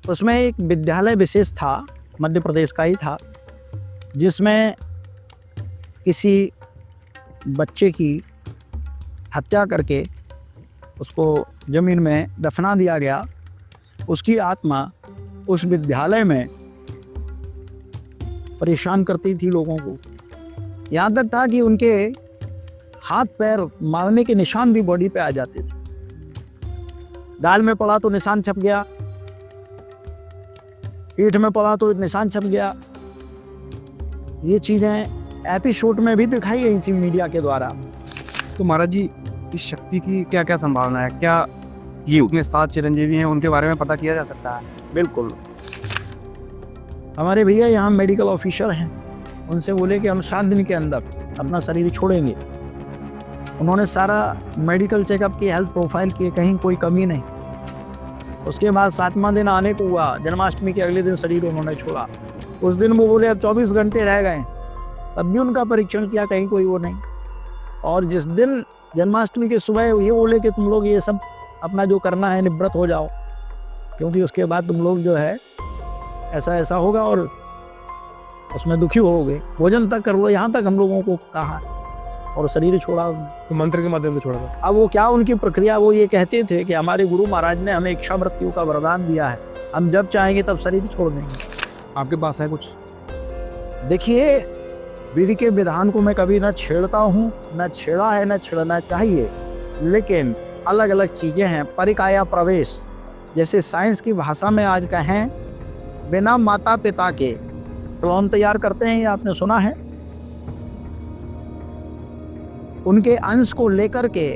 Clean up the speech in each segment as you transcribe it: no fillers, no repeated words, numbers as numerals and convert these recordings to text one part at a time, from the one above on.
उसमें एक विद्यालय विशेष था, मध्य प्रदेश का ही था, जिसमें किसी बच्चे की हत्या करके उसको ज़मीन में दफना दिया गया। उसकी आत्मा उस विद्यालय में परेशान करती थी लोगों को। यहाँ तक था कि उनके हाथ पैर मारने के निशान भी बॉडी पे आ जाते थे। दाल में पड़ा तो निशान छप गया, पीठ में पड़ा तो निशान छप गया। ये चीज़ें एपिसोड में भी दिखाई गई थी मीडिया के द्वारा। तो महाराज जी, इस शक्ति की क्या क्या संभावना है? क्या ये उतने 7 चिरंजीवी हैं, उनके बारे में पता किया जा सकता है? बिल्कुल। हमारे भैया यहाँ मेडिकल ऑफिसर हैं, उनसे बोले कि हम 7 दिन के अंदर अपना शरीर छोड़ेंगे। उन्होंने सारा मेडिकल चेकअप की, हेल्थ प्रोफाइल किए, कहीं कोई कमी नहीं। उसके बाद 7वां दिन आने को हुआ, जन्माष्टमी के अगले दिन शरीर उन्होंने छोड़ा। उस दिन वो बोले अब 24 घंटे रह गए, तब भी उनका परीक्षण किया, कहीं कोई वो नहीं। और जिस दिन जन्माष्टमी के सुबह ये बोले कि तुम लोग ये सब अपना जो करना है निवृत्त हो जाओ, क्योंकि उसके बाद तुम लोग जो है ऐसा ऐसा होगा और उसमें दुखी होगे, भोजन तक कर लो, यहाँ तक हम लोगों को कहा और शरीर छोड़ा। तो मंत्र के माध्यम से छोड़ा था। अब वो क्या उनकी प्रक्रिया, वो ये कहते थे कि हमारे गुरु महाराज ने हमें इच्छा मृत्यु का वरदान दिया है, हम जब चाहेंगे तब शरीर छोड़ देंगे। आपके पास है कुछ? देखिए, विधि के विधान को मैं कभी न छेड़ता हूँ, न छेड़ा है, न छेड़ना चाहिए, लेकिन अलग अलग चीज़ें हैं। परिकाया प्रवेश, जैसे साइंस की भाषा में आज कहें, बिना माता पिता के क्लोन तैयार करते हैं, ये आपने सुना है। उनके अंश को लेकर के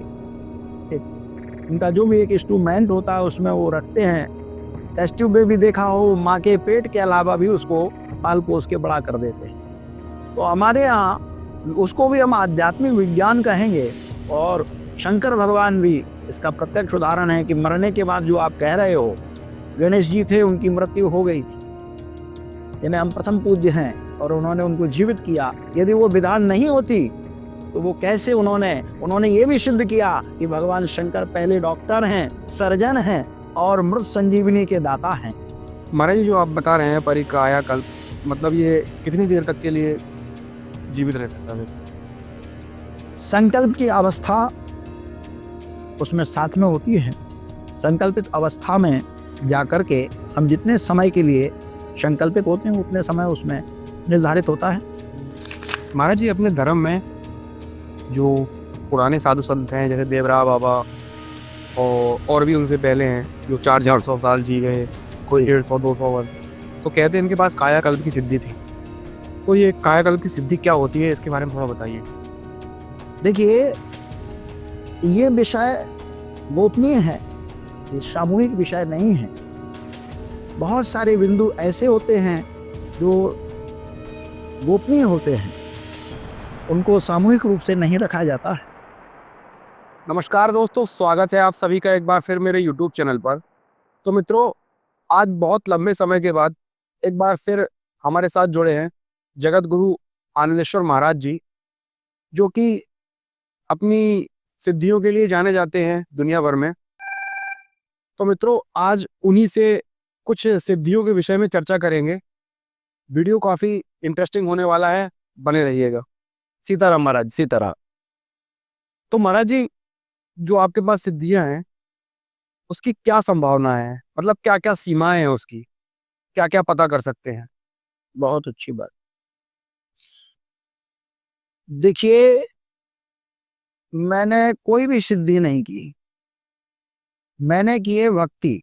उनका जो भी एक इंस्ट्रूमेंट होता है उसमें वो रखते हैं। टेस्ट ट्यूब में भी देखा हो, माँ के पेट के अलावा भी उसको पाल पोस के बड़ा कर देते हैं। तो हमारे यहाँ उसको भी हम आध्यात्मिक विज्ञान कहेंगे। और शंकर भगवान भी इसका प्रत्यक्ष उदाहरण है कि मरने के बाद जो आप कह रहे हो, गणेश जी थे, उनकी मृत्यु हो गई थी, जिन्हें हम प्रथम पूज्य हैं, और उन्होंने उनको जीवित किया। यदि वो विधान नहीं होती तो वो कैसे उन्होंने ये भी सिद्ध किया कि भगवान शंकर पहले डॉक्टर हैं, सर्जन हैं और मृत संजीवनी के दाता हैं। महाराज जी, जो आप बता रहे हैं परिकाया कल्प, मतलब ये कितनी देर तक के लिए जीवित रह सकता है? संकल्प की अवस्था उसमें साथ में होती है। संकल्पित अवस्था में जाकर के हम जितने समय के लिए संकल्पित होते हैं उतने समय उसमें निर्धारित होता है। महाराज जी, अपने धर्म में जो पुराने साधु संत हैं, जैसे देवरा बाबा और भी उनसे पहले हैं, जो 400 साल जी गए, कोई 150-200 वर्ष, तो कहते हैं इनके पास कायाकल्प की सिद्धि थी। तो ये कायाकल्प की सिद्धि क्या होती है, इसके बारे में थोड़ा बताइए। देखिए, ये विषय गोपनीय है, ये सामूहिक विषय नहीं है। बहुत सारे बिंदु ऐसे होते हैं जो गोपनीय होते हैं, उनको सामूहिक रूप से नहीं रखा जाता है। नमस्कार दोस्तों, स्वागत है आप सभी का एक बार फिर मेरे YouTube चैनल पर। तो मित्रों, आज बहुत लंबे समय के बाद एक बार फिर हमारे साथ जुड़े हैं जगत गुरु आनंदेश्वर महाराज जी, जो कि अपनी सिद्धियों के लिए जाने जाते हैं दुनिया भर में। तो मित्रों, आज उन्हीं से कुछ सिद्धियों के विषय में चर्चा करेंगे। वीडियो काफ़ी इंटरेस्टिंग होने वाला है, बने रहिएगा। सीताराम महाराज, सीताराम। तो महाराज जी, जो आपके पास सिद्धियां हैं उसकी क्या संभावना है, मतलब क्या क्या सीमाएं हैं उसकी, क्या क्या पता कर सकते हैं? बहुत अच्छी बात। देखिए, मैंने कोई भी सिद्धि नहीं की, मैंने किए भक्ति।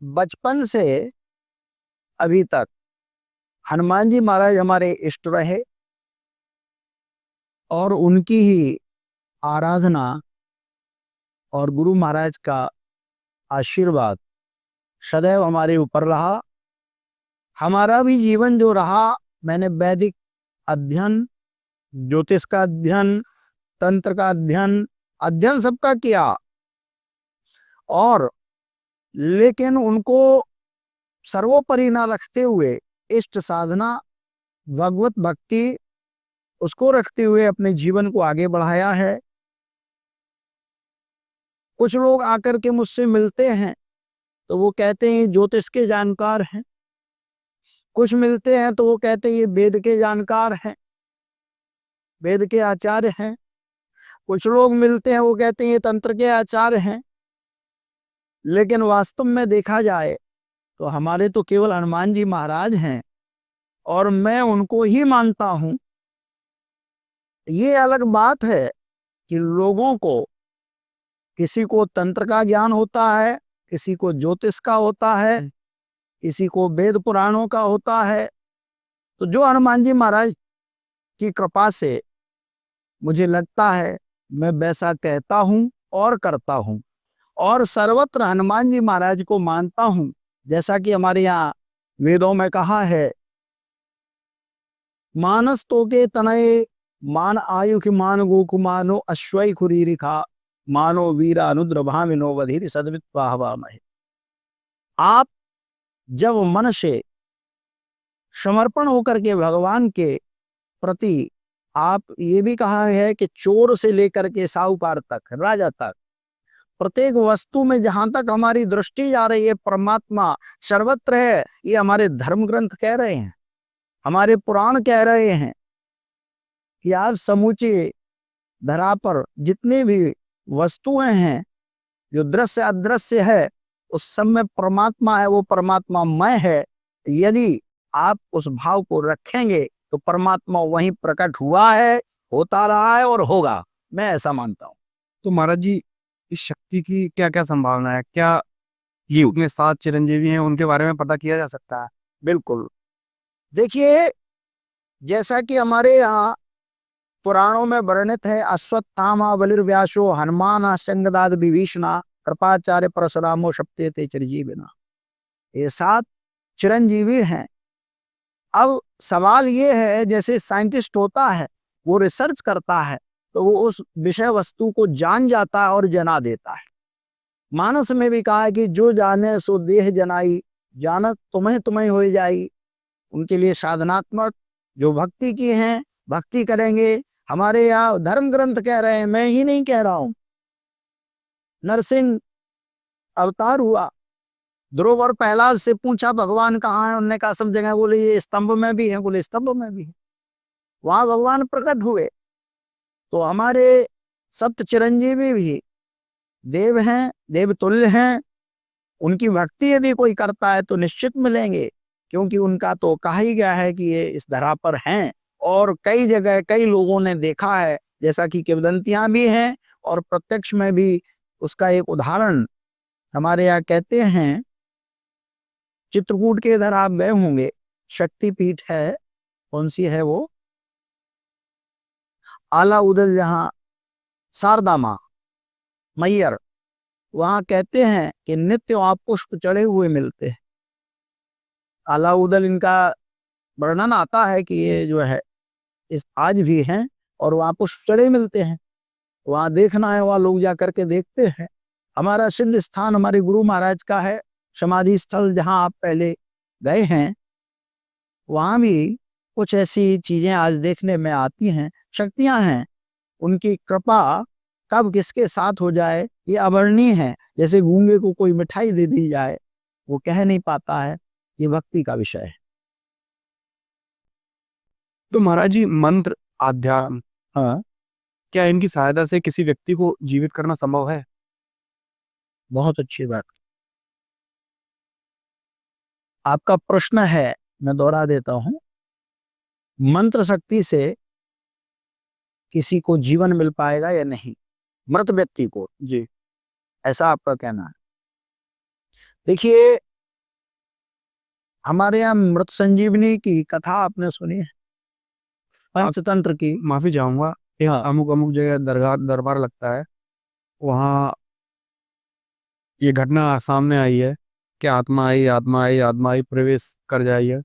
बचपन से अभी तक हनुमान जी महाराज हमारे इष्ट रहे और उनकी ही आराधना और गुरु महाराज का आशीर्वाद सदैव हमारे ऊपर रहा। हमारा भी जीवन जो रहा, मैंने वैदिक अध्ययन, ज्योतिष का अध्ययन, तंत्र का अध्ययन सबका किया, और लेकिन उनको सर्वोपरि ना रखते हुए इष्ट साधना, भगवत भक्ति, उसको रखते हुए अपने जीवन को आगे बढ़ाया है। कुछ लोग आकर के मुझसे मिलते हैं तो वो कहते हैं ये ज्योतिष के जानकार हैं। कुछ मिलते हैं तो वो कहते हैं ये वेद के जानकार हैं, वेद के आचार्य हैं। कुछ लोग मिलते हैं वो कहते हैं ये तंत्र के आचार्य हैं। लेकिन वास्तव में देखा जाए तो हमारे तो केवल हनुमान जी महाराज हैं और मैं उनको ही मानता हूं। ये अलग बात है कि लोगों को, किसी को तंत्र का ज्ञान होता है, किसी को ज्योतिष का होता है, किसी को वेद पुराणों का होता है। तो जो हनुमान जी महाराज की कृपा से मुझे लगता है मैं वैसा कहता हूं और करता हूं, और सर्वत्र हनुमान जी महाराज को मानता हूं। जैसा कि हमारे यहाँ वेदों में कहा है, मानस तो के तनये मान आयु की मान गोकु मानो अश्वई खुरी रिखा मानो वीरा अनुद्र भामिनो वधीर सदवित महे। आप जब मन से समर्पण होकर के भगवान के प्रति, आप ये भी कहा है कि चोर से लेकर के साहूकार तक, राजा तक, प्रत्येक वस्तु में जहां तक हमारी दृष्टि जा रही है परमात्मा सर्वत्र है। ये हमारे धर्म ग्रंथ कह रहे हैं, हमारे पुराण कह रहे हैं कि आप समूचे धरा पर जितनी भी वस्तुएं हैं जो दृश्य अदृश्य है, उस सब में परमात्मा है, वो परमात्मा मैं है। यदि आप उस भाव को रखेंगे तो परमात्मा वहीं प्रकट हुआ है, होता रहा है और होगा। मैं ऐसा मानता हूं। तो महाराज जी, इस शक्ति की क्या क्या संभावना है? क्या ये उनके 7 चिरंजीवी हैं, उनके बारे में पता किया जा सकता है? बिल्कुल। देखिए, जैसा कि हमारे यहाँ पुराणों में वर्णित है, अश्वत्थामा बलिर्व्यासो हनुमान संगदाद विभीषणा कृपाचार्य परशुरामो सप्ते चिरंजीविना। ये 7 चिरंजीवी हैं। अब सवाल ये है, जैसे साइंटिस्ट होता है, वो रिसर्च करता है तो वो उस विषय वस्तु को जान जाता है और जना देता है। मानस में भी कहा है कि जो जाने सो देह जनाई, जानत तुम्हें तुम्हें हो जाई। उनके लिए साधनात्मक जो भक्ति की हैं, भक्ति करेंगे। हमारे यहाँ धर्म ग्रंथ कह रहे हैं, मैं ही नहीं कह रहा हूं। नरसिंह अवतार हुआ, ध्रुव और प्रहलाद से पूछा भगवान कहाँ है, उन्होंने कहा सब जगह। बोले ये स्तंभ में भी है, बोले स्तंभ में भी है। वहां भगवान प्रकट हुए। तो हमारे सप्त चिरंजीवी भी देव हैं, देवतुल्य हैं। उनकी भक्ति यदि कोई करता है तो निश्चित मिलेंगे, क्योंकि उनका तो कहा ही गया है कि ये इस धरा पर हैं और कई जगह कई लोगों ने देखा है। जैसा कि किंवदंतियां भी हैं और प्रत्यक्ष में भी उसका एक उदाहरण हमारे यहाँ कहते हैं। चित्रकूट के इधर आप गए होंगे, शक्तिपीठ है, कौन सी है वो, आला उदल, जहाँ शारदा माँ मैयर, वहां कहते हैं कि नित्य वहां पुष्प चढ़े हुए मिलते हैं। आला उदल इनका वर्णन आता है कि ये जो है इस आज भी हैं और वहां पुष्प चढ़े मिलते हैं। वहां देखना है, वहां लोग जा करके देखते हैं। हमारा सिद्ध स्थान हमारे गुरु महाराज का है, समाधि स्थल, जहां आप पहले गए हैं। वहां भी कुछ ऐसी चीजें आज देखने में आती हैं। शक्तियां हैं, उनकी कृपा कब किसके साथ हो जाए ये अवर्णीय है। जैसे गूंगे को कोई मिठाई दे दी जाए, वो कह नहीं पाता है। ये भक्ति का विषय है। तो महाराज जी, मंत्र, आध्यात्म, हाँ, क्या इनकी सहायता से किसी व्यक्ति को जीवित करना संभव है? बहुत अच्छी बात। आपका प्रश्न है, मैं दोहरा देता हूं। मंत्र शक्ति से किसी को जीवन मिल पाएगा या नहीं, मृत व्यक्ति को, जी। ऐसा आपका कहना है? देखिए, हमारे यहाँ मृत संजीवनी की कथा आपने सुनी है, पंचतंत्र की। माफी चाहूंगा, यहाँ अमुक अमुक जगह दरगाह दरबार लगता है, वहाँ ये घटना सामने आई है कि आत्मा आई, आत्मा आई, आत्मा आई, प्रवेश कर जाइए।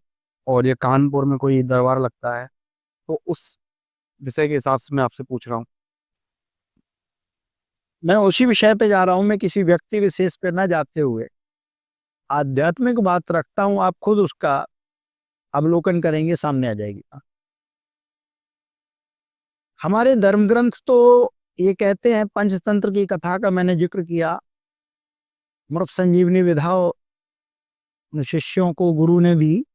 और ये कानपुर में कोई दरबार लगता है, तो उस विषय के हिसाब से मैं आपसे पूछ रहा हूँ। मैं उसी विषय पे जा रहा हूं, मैं किसी व्यक्ति विशेष पे ना जाते हुए आध्यात्मिक बात रखता हूं। आप खुद उसका अवलोकन करेंगे, सामने आ जाएगी। हमारे धर्म ग्रंथ तो ये कहते हैं, पंचतंत्र की कथा का मैंने जिक्र किया, मृत संजीवनी विधा उन शिष्यों को गुरु ने दी,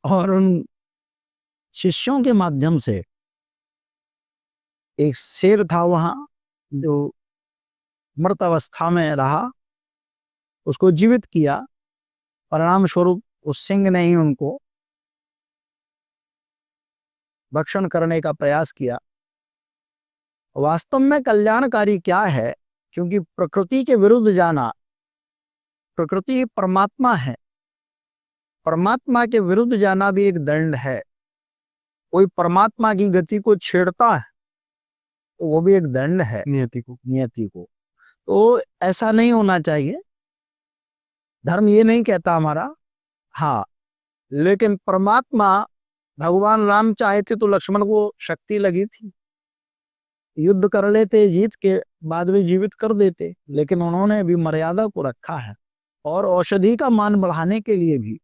और उन शिष्यों के माध्यम से एक शेर था वहां जो मृत अवस्था में रहा, उसको जीवित किया। परिणाम स्वरूप उस सिंह ने ही उनको भक्षण करने का प्रयास किया। वास्तव में कल्याणकारी क्या है, क्योंकि प्रकृति के विरुद्ध जाना, प्रकृति परमात्मा है, परमात्मा के विरुद्ध जाना भी एक दंड है। कोई परमात्मा की गति को छेड़ता है तो वो भी एक दंड है नियति को। तो ऐसा नहीं होना चाहिए। धर्म ये नहीं कहता हमारा, हाँ, लेकिन परमात्मा भगवान राम चाहे थे तो लक्ष्मण को शक्ति लगी थी, युद्ध कर लेते, जीत के बाद में जीवित कर देते, लेकिन उन्होंने भी मर्यादा को रखा है। और औषधि का मान बढ़ाने के लिए भी,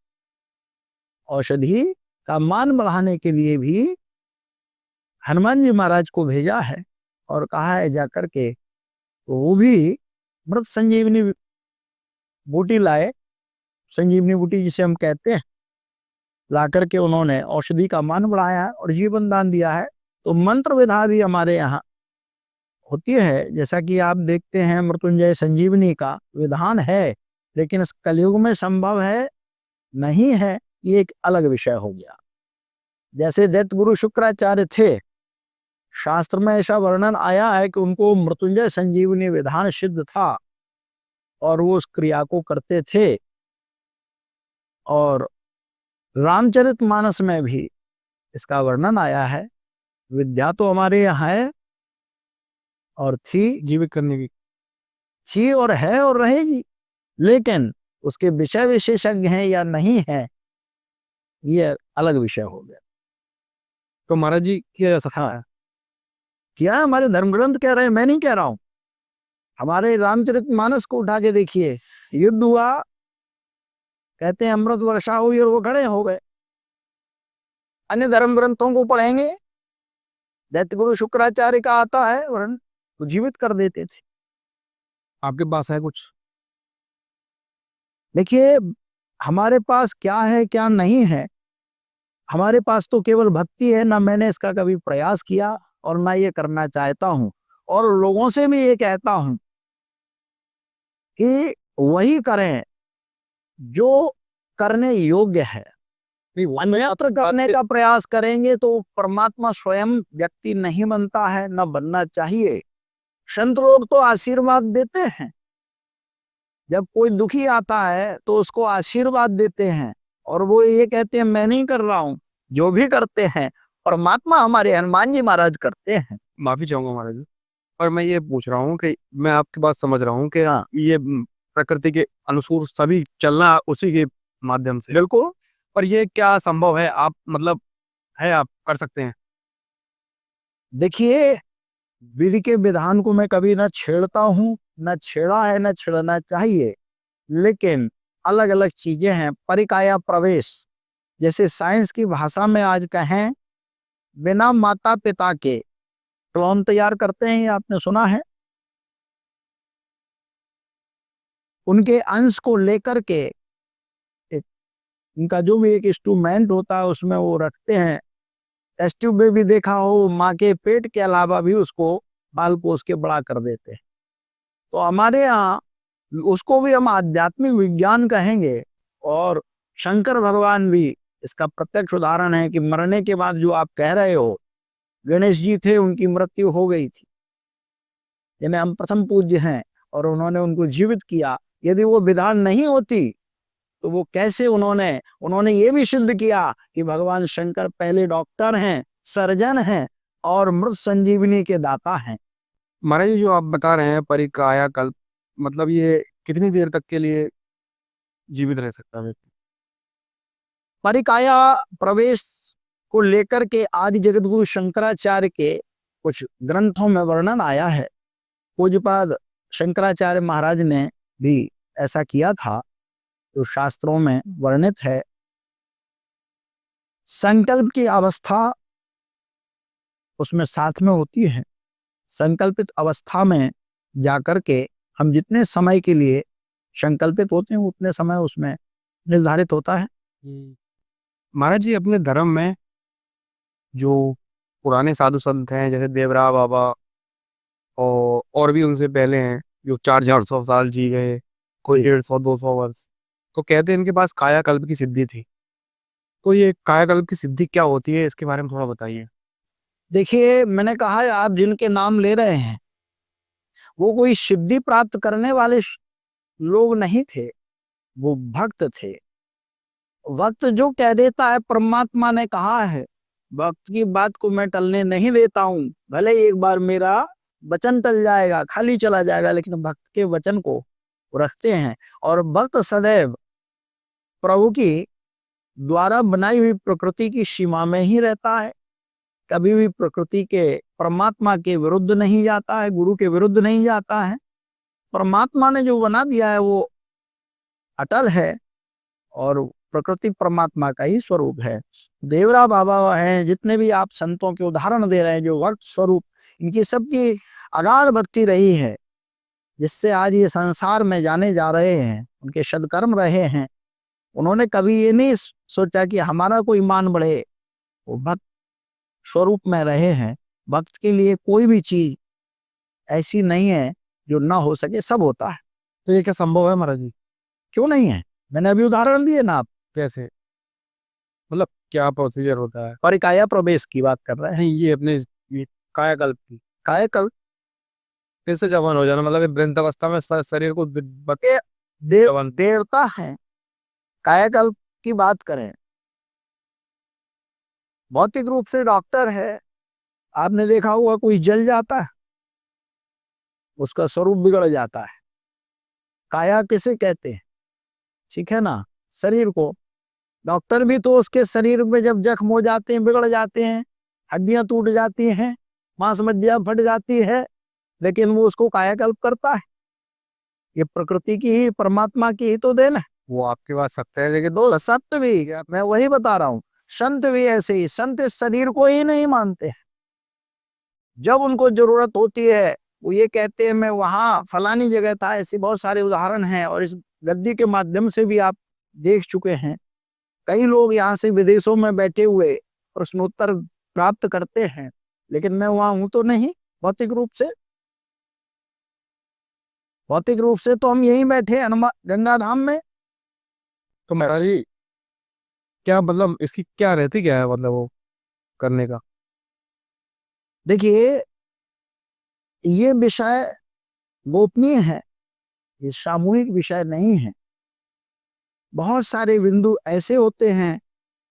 औषधि का मान बढ़ाने के लिए भी हनुमान जी महाराज को भेजा है और कहा है जाकर के तो वो भी मृत संजीवनी बूटी लाए, संजीवनी बूटी जिसे हम कहते हैं, ला करके उन्होंने औषधि का मान बढ़ाया है और जीवन दान दिया है। तो मंत्र विधा भी हमारे यहाँ होती है, जैसा कि आप देखते हैं मृत्युंजय संजीवनी का विधान है, लेकिन इस कलयुग में संभव है नहीं है, ये एक अलग विषय हो गया। जैसे दैत्य गुरु शुक्राचार्य थे, शास्त्र में ऐसा वर्णन आया है कि उनको मृत्युंजय संजीवनी विधान सिद्ध था और वो उस क्रिया को करते थे। और रामचरितमानस में भी इसका वर्णन आया है। विद्या तो हमारे यहाँ है और थी, जीवित करने की थी और है और रहेगी, लेकिन उसके विषय विशेषज्ञ हैं या नहीं है, ये अलग विषय हो गया। तो महाराज जी किया जा सकता है? क्या हमारे धर्म ग्रंथ कह रहे हैं, मैं नहीं कह रहा हूं। हमारे रामचरितमानस को उठा के देखिए, युद्ध हुआ, कहते हैं अमृत वर्षा हुई और वो खड़े हो गए। अन्य धर्म ग्रंथों को पढ़ेंगे, दैत्य गुरु शुक्राचार्य का आता है वर्ण, तो जीवित कर देते थे। आपके पास है कुछ? देखिए, हमारे पास क्या है क्या नहीं है, हमारे पास तो केवल भक्ति है। ना मैंने इसका कभी प्रयास किया और ना ये करना चाहता हूं, और लोगों से भी ये कहता हूं कि वही करें जो करने योग्य है। अन्यत्र करने का प्रयास करेंगे तो परमात्मा स्वयं व्यक्ति नहीं बनता है, न बनना चाहिए। संत लोग तो आशीर्वाद देते हैं, जब कोई दुखी आता है तो उसको आशीर्वाद देते हैं, और वो ये कहते हैं मैं नहीं कर रहा हूं, जो भी करते हैं परमात्मा हमारे हनुमान जी महाराज करते हैं। माफी चाहूंगा महाराज जी, पर मैं ये पूछ रहा हूँ कि मैं आपकी बात समझ रहा हूँ कि हाँ, ये प्रकृति के अनुसार सभी चलना उसी के माध्यम से, बिल्कुल। पर ये क्या संभव है? आप मतलब है, आप कर सकते हैं? देखिए, विधि के विधान को मैं कभी ना छेड़ता हूं, ना छेड़ा है, ना छेड़ना चाहिए, लेकिन अलग अलग चीजें हैं। परिकाया प्रवेश, जैसे साइंस की भाषा में आज कहें, बिना माता पिता के क्लोन तैयार करते हैं, ये आपने सुना है। उनके अंश को लेकर के एक, उनका जो भी एक इंस्ट्रूमेंट होता है उसमें वो रखते हैं। टेस्ट ट्यूब में भी देखा हो, माँ के पेट के अलावा भी उसको पाल पोस के बड़ा कर देते हैं। तो हमारे यहाँ उसको भी हम आध्यात्मिक विज्ञान कहेंगे, और शंकर भगवान भी इसका प्रत्यक्ष उदाहरण है कि मरने के बाद जो आप कह रहे हो, गणेश जी थे, उनकी मृत्यु हो गई थी, जिन्हें हम प्रथम पूज्य हैं, और उन्होंने उनको जीवित किया। यदि वो विधान नहीं होती तो वो कैसे, उन्होंने ये भी सिद्ध किया कि भगवान शंकर पहले डॉक्टर हैं, सर्जन हैं और मृत संजीवनी के दाता हैं। महाराज जी, जो आप बता रहे हैं परिकाया कल्प, मतलब ये कितनी देर तक के लिए जीवित रह सकता है व्यक्ति? परिकाया प्रवेश को लेकर के आदि जगतगुरु शंकराचार्य के कुछ ग्रंथों में वर्णन आया है। पूज्यपाद शंकराचार्य महाराज ने भी ऐसा किया था, जो शास्त्रों में वर्णित है। संकल्प की अवस्था उसमें साथ में होती है। संकल्पित अवस्था में जाकर के हम जितने समय के लिए संकल्पित होते हैं उतने समय उसमें निर्धारित होता है। महाराज जी, अपने धर्म में जो पुराने साधु संत हैं जैसे देवरा बाबा और भी उनसे पहले हैं जो 400-400 साल जी गए, कोई जी। 150-200 वर्ष, तो कहते हैं इनके पास कायाकल्प की सिद्धि थी। तो ये कायाकल्प की सिद्धि क्या होती है, इसके बारे में थोड़ा बताइए। देखिए, मैंने कहा है, आप जिनके नाम ले रहे हैं वो कोई सिद्धि प्राप्त करने वाले लोग नहीं थे, वो भक्त थे। वक्त जो कह देता है, परमात्मा ने कहा है, वक्त की बात को मैं टलने नहीं देता हूं। भले एक बार मेरा वचन टल जाएगा, खाली चला जाएगा, लेकिन भक्त के वचन को वो रखते हैं। और भक्त सदैव प्रभु की द्वारा बनाई हुई प्रकृति की सीमा में ही रहता है, कभी भी प्रकृति के, परमात्मा के विरुद्ध नहीं जाता है, गुरु के विरुद्ध नहीं जाता है। परमात्मा ने जो बना दिया है वो अटल है, और प्रकृति परमात्मा का ही स्वरूप है। देवरा बाबा हैं, जितने भी आप संतों के उदाहरण दे रहे हैं जो वक्त स्वरूप, इनकी सबकी अगाध भक्ति रही है, जिससे आज ये संसार में जाने जा रहे हैं, उनके सदकर्म रहे हैं। उन्होंने कभी ये नहीं सोचा कि हमारा कोई मान बढ़े, वो भक्त स्वरूप में रहे हैं। भक्त के लिए कोई भी चीज ऐसी नहीं है जो ना हो सके, सब होता है। तो ये क्या संभव है महाराज जी? क्यों नहीं है? मैंने अभी उदाहरण दिए ना, आप कैसे, मतलब क्या प्रोसीजर होता है? परिकाया प्रवेश की बात कर रहे हैं। नहीं, ये अपने ये कायाकल्प की कायाकल्प फिर से जवान हो जाना, मतलब वृद्धावस्था में शरीर को के जवान। देवता है। कायाकल्प की बात करें, भौतिक रूप से डॉक्टर है, आपने देखा होगा कोई जल जाता है, उसका स्वरूप बिगड़ जाता है। काया किसे कहते हैं? ठीक है ना, शरीर को। डॉक्टर भी तो उसके शरीर में जब जख्म हो जाते हैं, बिगड़ जाते हैं, हड्डियां टूट जाती हैं, मांस मज्जा फट जाती है, लेकिन वो उसको कायाकल्प करता है। ये प्रकृति की ही, परमात्मा की ही तो देन है। वो आपकी बात सत्य है, लेकिन दो संत भी, मैं वही बता रहा हूँ, संत भी ऐसे ही, संत इस शरीर को ही नहीं मानते हैं। जब उनको जरूरत होती है वो ये कहते हैं मैं वहां फलानी जगह था। ऐसे बहुत सारे उदाहरण हैं, और इस गद्दी के माध्यम से भी आप देख चुके हैं। कई लोग यहाँ से विदेशों में बैठे हुए प्रश्नोत्तर प्राप्त करते हैं, लेकिन मैं वहां हूं तो नहीं। भौतिक रूप से, भौतिक रूप से तो हम यहीं बैठे हनुमान गंगा धाम में। तो महाराज जी, क्या मतलब इसकी क्या रहती क्या है, मतलब वो करने का? देखिए, ये विषय गोपनीय है, ये सामूहिक विषय नहीं है। बहुत सारे बिंदु ऐसे होते हैं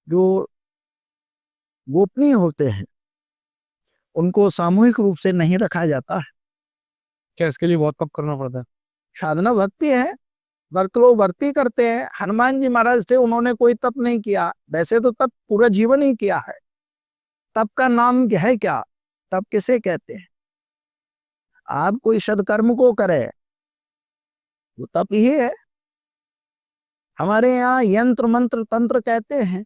जो गोपनीय होते हैं, उनको सामूहिक रूप से नहीं रखा जाता है। क्या इसके लिए बहुत तप करना पड़ता है? साधना भक्ति है, भक्त लोग भक्ति करते हैं। हनुमान जी महाराज थे, उन्होंने कोई तप नहीं किया, वैसे तो तप पूरा जीवन ही किया है। तप का नाम है क्या? तप किसे कहते हैं? आप कोई सदकर्म को करें, वो तप ही है। हमारे यहाँ यंत्र मंत्र तंत्र कहते हैं,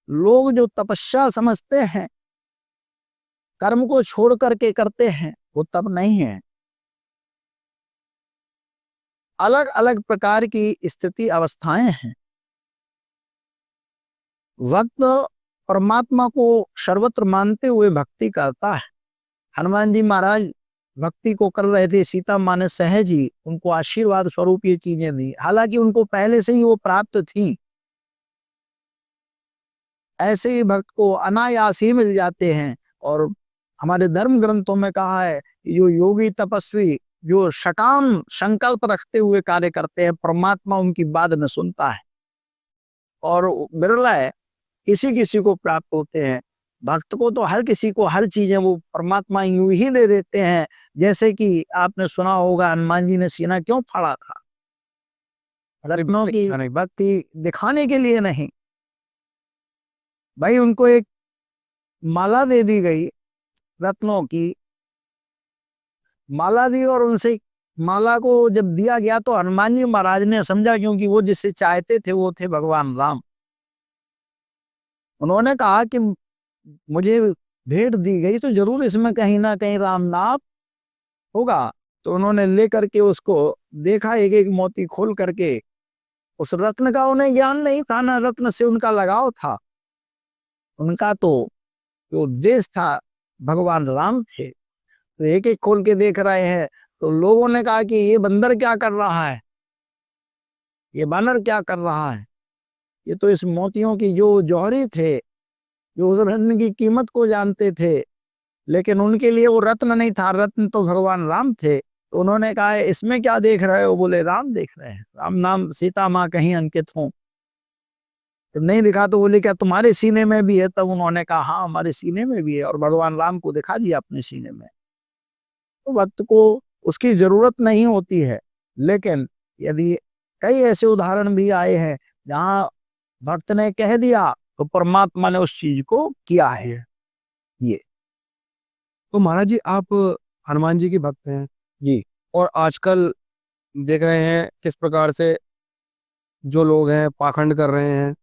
लोग जो तपस्या समझते हैं, कर्म को छोड़ करके करते हैं, वो तप नहीं है। अलग अलग प्रकार की स्थिति अवस्थाएं हैं। वक्त परमात्मा को सर्वत्र मानते हुए भक्ति करता है। हनुमान जी महाराज भक्ति को कर रहे थे, सीता माँ ने सहज ही उनको आशीर्वाद स्वरूप ये चीजें दी, हालांकि उनको पहले से ही वो प्राप्त थी। ऐसे ही भक्त को अनायास ही मिल जाते हैं। और हमारे धर्म ग्रंथों में कहा है कि जो योगी तपस्वी जो सकाम संकल्प रखते हुए कार्य करते हैं, परमात्मा उनकी बात में सुनता है। और बिरला है किसी किसी को प्राप्त होते हैं। भक्त को तो हर किसी को हर चीजें वो परमात्मा यूं ही दे देते हैं। जैसे कि आपने सुना होगा, हनुमान जी ने सीना क्यों फाड़ा था? रत्नों की भक्ति दिखाने के लिए नहीं, भाई उनको एक माला दे दी गई, रत्नों की माला दी, और उनसे माला को जब दिया गया तो हनुमान जी महाराज ने समझा, क्योंकि वो जिसे चाहते थे वो थे भगवान राम। उन्होंने कहा कि मुझे भेंट दी गई तो जरूर इसमें कहीं ना कहीं राम नाम होगा। तो उन्होंने लेकर के उसको देखा, एक एक मोती खोल करके। उस रत्न का उन्हें ज्ञान नहीं था, ना रत्न से उनका लगाव था। उनका तो जो उद्देश्य था भगवान राम थे। तो एक एक खोल के देख रहे हैं। तो लोगों ने कहा कि ये बंदर क्या कर रहा है, ये बानर क्या कर रहा है। ये तो इस मोतियों की जो जौहरी थे, जो उस रत्न की कीमत को जानते थे, लेकिन उनके लिए वो रत्न नहीं था, रत्न तो भगवान राम थे। तो उन्होंने कहा इसमें क्या देख रहे हो, बोले राम देख रहे हैं, राम नाम सीता माँ कहीं अंकित हो। तो नहीं दिखा तो बोले क्या तुम्हारे सीने में भी है। तब उन्होंने कहा हाँ हमारे सीने में भी है, और भगवान राम को दिखा दिया अपने सीने में। तो भक्त को उसकी जरूरत नहीं होती है, लेकिन यदि कई ऐसे उदाहरण भी आए हैं जहाँ भक्त ने कह दिया तो परमात्मा ने उस चीज को किया है। ये तो महाराज जी, आप हनुमान जी के भक्त हैं जी और आजकल देख रहे हैं किस प्रकार से जो लोग हैं पाखंड कर रहे हैं,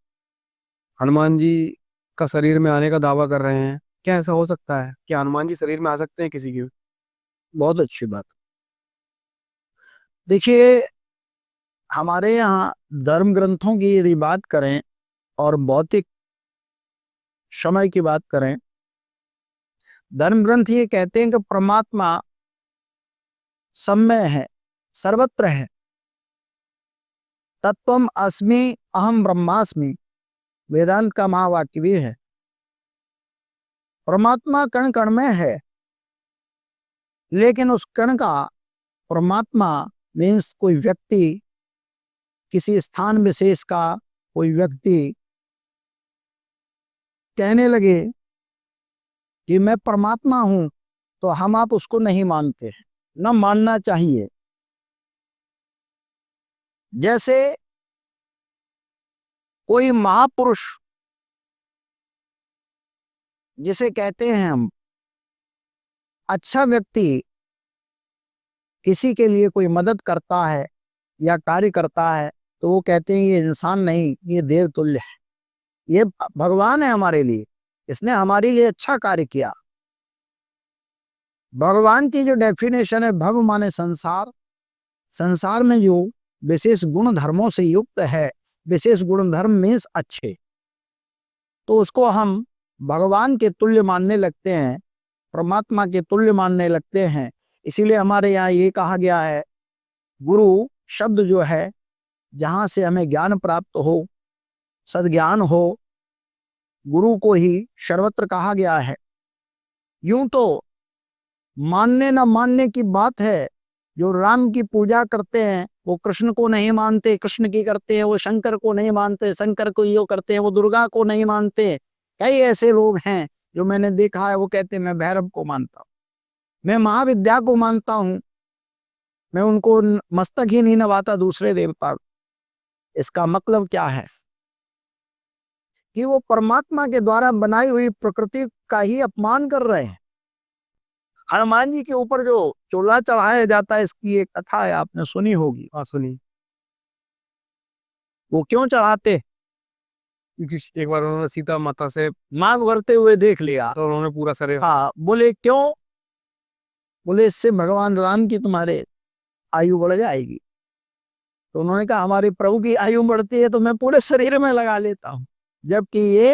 हनुमान जी का शरीर में आने का दावा कर रहे हैं। क्या ऐसा हो सकता है? क्या हनुमान जी शरीर में आ सकते हैं किसी के? बहुत अच्छी बात। देखिए हमारे यहाँ धर्म ग्रंथों की यदि बात करें और भौतिक समय की बात करें, धर्म ग्रंथ ये कहते हैं कि परमात्मा सब में है, सर्वत्र है। तत्वम अस्मि अहम ब्रह्मास्मि, वेदांत का महावाक्य भी है। परमात्मा कण कण में है, लेकिन उस कण का परमात्मा मीन्स कोई व्यक्ति, किसी स्थान विशेष का कोई व्यक्ति कहने लगे कि मैं परमात्मा हूं, तो हम आप उसको नहीं मानते, न मानना चाहिए। जैसे कोई महापुरुष जिसे कहते हैं हम, अच्छा व्यक्ति किसी के लिए कोई मदद करता है या कार्य करता है, तो वो कहते हैं ये इंसान नहीं, ये देव तुल्य है, ये भगवान है हमारे लिए, इसने हमारे लिए अच्छा कार्य किया। भगवान की जो डेफिनेशन है, भव माने संसार, संसार में जो विशेष गुण धर्मों से युक्त है, विशेष गुण धर्म मीन्स अच्छे, तो उसको हम भगवान के तुल्य मानने लगते हैं, परमात्मा के तुल्य मानने लगते हैं। इसीलिए हमारे यहाँ ये कहा गया है, गुरु शब्द जो है, जहां से हमें ज्ञान प्राप्त हो, सद्ज्ञान हो, गुरु को ही सर्वत्र कहा गया है। यूं तो मानने न मानने की बात है। जो राम की पूजा करते हैं वो कृष्ण को नहीं मानते, कृष्ण की करते हैं, वो शंकर को नहीं मानते, शंकर को यो करते हैं, वो दुर्गा को नहीं मानते। कई ऐसे लोग हैं जो मैंने देखा है, वो कहते हैं मैं भैरव को मानता हूं, मैं महाविद्या को मानता हूं, मैं उनको मस्तक ही नहीं नवाता दूसरे देवता। इसका मतलब क्या है कि वो परमात्मा के द्वारा बनाई हुई प्रकृति का ही अपमान कर रहे हैं। हनुमान जी के ऊपर जो चोला चढ़ाया जाता है, इसकी एक कथा है, आपने सुनी होगी। हाँ, सुनी। वो क्यों चढ़ाते, क्योंकि एक बार उन्होंने सीता माता से मांग भरते हुए देख लिया। तो उन्होंने पूरा शरीर। हाँ, बोले क्यों, बोले इससे भगवान राम की तुम्हारे आयु बढ़ जाएगी। तो उन्होंने कहा हमारे प्रभु की आयु बढ़ती है तो मैं पूरे शरीर में लगा लेता हूं, जबकि ये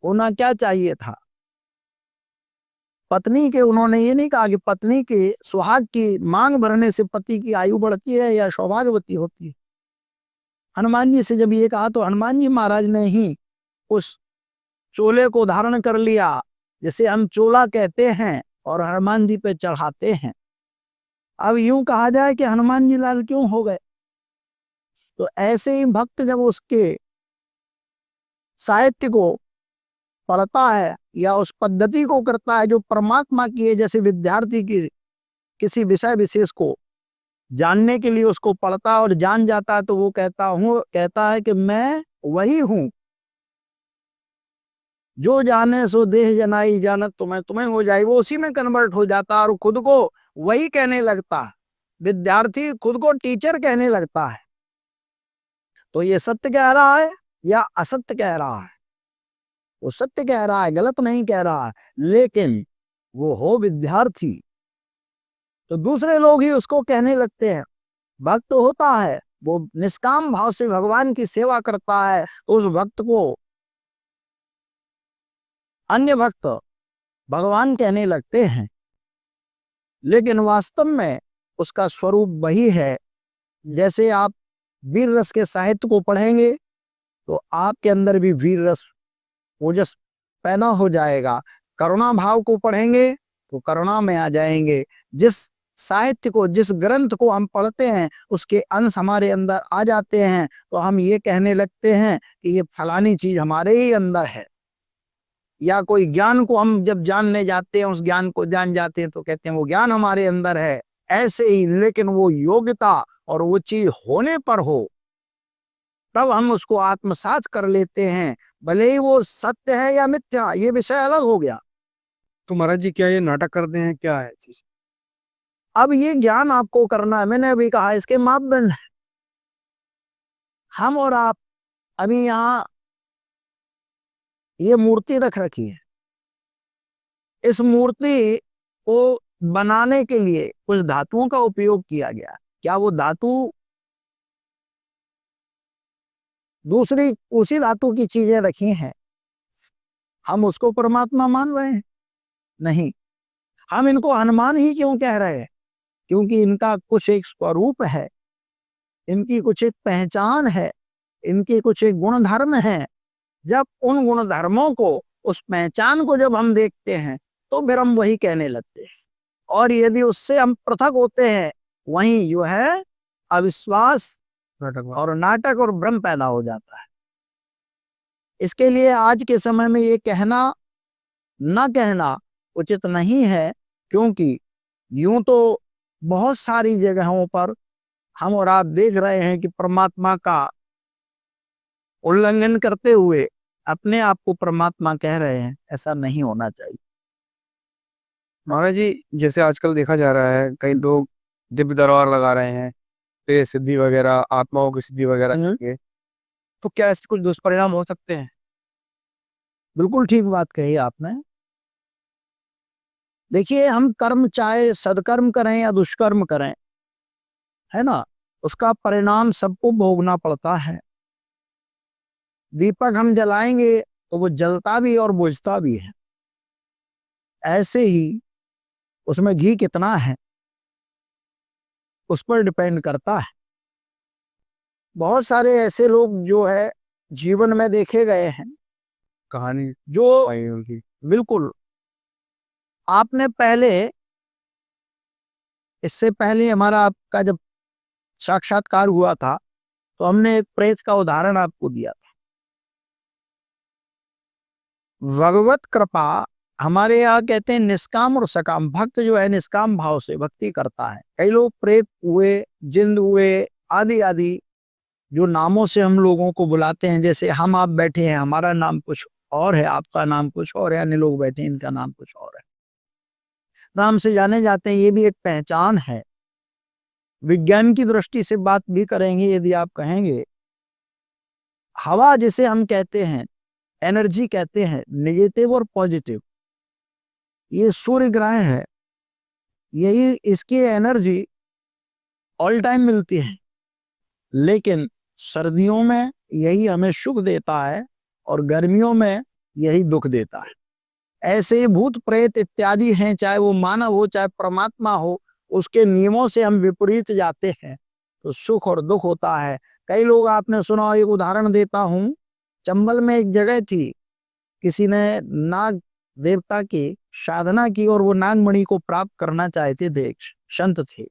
होना क्या चाहिए था, पत्नी के, उन्होंने ये नहीं कहा कि पत्नी के सुहाग की मांग भरने से पति की आयु बढ़ती है या सौभाग्यवती होती है। हनुमान जी से जब ये कहा तो हनुमान जी महाराज ने ही उस चोले को धारण कर लिया, जिसे हम चोला कहते हैं, और हनुमान जी पे चढ़ाते हैं। अब यूं कहा जाए कि हनुमान जी लाल क्यों हो गए, तो ऐसे ही भक्त जब उसके साहित्य को पढ़ता है या उस पद्धति को करता है जो परमात्मा की है, जैसे विद्यार्थी की किसी विषय विशेष को जानने के लिए उसको पढ़ता है और जान जाता है, तो वो कहता है कि मैं वही हूं, जो जाने सो देह जनाई जानत तुम्हें तुम्हें हो जाए, वो उसी में कन्वर्ट हो जाता है और खुद को वही कहने लगता है। विद्यार्थी खुद को टीचर कहने लगता है। तो ये सत्य कह रहा है या असत्य कह रहा है? वो सत्य कह रहा है, गलत नहीं कह रहा है, लेकिन वो हो विद्यार्थी, तो दूसरे लोग ही उसको कहने लगते हैं। भक्त होता है वो निष्काम भाव से भगवान की सेवा करता है, तो उस भक्त को अन्य भक्त भगवान कहने लगते हैं, लेकिन वास्तव में उसका स्वरूप वही है। जैसे आप वीर रस के साहित्य को पढ़ेंगे तो आपके अंदर भी वीर रस ओजस पैदा हो जाएगा। करुणा भाव को पढ़ेंगे तो करुणा में आ जाएंगे। जिस साहित्य को, जिस ग्रंथ को हम पढ़ते हैं उसके अंश हमारे अंदर आ जाते हैं, तो हम ये कहने लगते हैं कि ये फलानी चीज हमारे ही अंदर है। या कोई ज्ञान को हम जब जानने जाते हैं, उस ज्ञान को जान जाते हैं, तो कहते हैं वो ज्ञान हमारे अंदर है। ऐसे ही लेकिन वो योग्यता और वो चीज होने पर हो, तब हम उसको आत्मसात कर लेते हैं, भले ही वो सत्य है या मिथ्या, ये विषय अलग हो गया। तो महाराज जी क्या ये नाटक करते हैं, क्या है चीज? अब ये ज्ञान आपको करना है, मैंने अभी कहा इसके मापदंड है। हम और आप अभी यहाँ ये मूर्ति रख रखी है, इस मूर्ति को बनाने के लिए कुछ धातुओं का उपयोग किया गया। क्या वो धातु दूसरी उसी धातु की चीजें रखी हैं, हम उसको परमात्मा मान रहे हैं? नहीं। हम इनको हनुमान ही क्यों कह रहे हैं? क्योंकि इनका कुछ एक स्वरूप है, इनकी कुछ एक पहचान है, इनके कुछ एक गुण धर्म है। जब उन गुण धर्मों को, उस पहचान को जब हम देखते हैं, तो फिर हम वही कहने लगते हैं। और यदि उससे हम पृथक होते हैं, वहीं जो है अविश्वास और नाटक और भ्रम पैदा हो जाता है। इसके लिए आज के समय में ये कहना न कहना उचित नहीं है, क्योंकि यूं तो बहुत सारी जगहों पर हम और आप देख रहे हैं कि परमात्मा का उल्लंघन करते हुए अपने आप को परमात्मा कह रहे हैं। ऐसा नहीं होना चाहिए। महाराज जी जैसे आजकल देखा जा रहा है, कई लोग दिव्य दरबार लगा रहे हैं, तो सिद्धि वगैरह, आत्माओं की सिद्धि वगैरह के, तो क्या इसके कुछ दुष्परिणाम हो सकते हैं? बिल्कुल ठीक बात कही आपने। देखिए, हम कर्म चाहे सदकर्म करें या दुष्कर्म करें, है ना, उसका परिणाम सबको भोगना पड़ता है। दीपक हम जलाएंगे तो वो जलता भी और बुझता भी है। ऐसे ही उसमें घी कितना है उस पर डिपेंड करता है। बहुत सारे ऐसे लोग जो है जीवन में देखे गए हैं, कहानी जो आई उनकी। बिल्कुल, आपने पहले, इससे पहले हमारा आपका जब साक्षात्कार हुआ था, तो हमने एक प्रेत का उदाहरण आपको दिया था। भगवत कृपा हमारे यहाँ कहते हैं निष्काम और सकाम। भक्त जो है निष्काम भाव से भक्ति करता है। कई लोग प्रेत हुए, जिंद हुए, आदि आदि जो नामों से हम लोगों को बुलाते हैं। जैसे हम आप बैठे हैं, हमारा नाम कुछ और है, आपका नाम कुछ और है, अन्य लोग बैठे हैं, इनका नाम कुछ और है, नाम से जाने जाते हैं। ये भी एक पहचान है। विज्ञान की दृष्टि से बात भी करेंगे, यदि आप कहेंगे, हवा जिसे हम कहते हैं, एनर्जी कहते हैं, नेगेटिव और पॉजिटिव, ये सूर्य ग्रह है। यही इसकी एनर्जी ऑल टाइम मिलती है, लेकिन सर्दियों में यही हमें सुख देता है और गर्मियों में यही दुख देता है। ऐसे ही भूत प्रेत इत्यादि हैं, चाहे वो मानव हो चाहे परमात्मा हो, उसके नियमों से हम विपरीत जाते हैं तो सुख और दुख होता है। कई लोग, आपने सुना, एक उदाहरण देता हूं। चंबल में एक जगह थी, किसी ने नाग देवता की साधना की और वो नागमणि को प्राप्त करना चाहते थे। एक संत थे,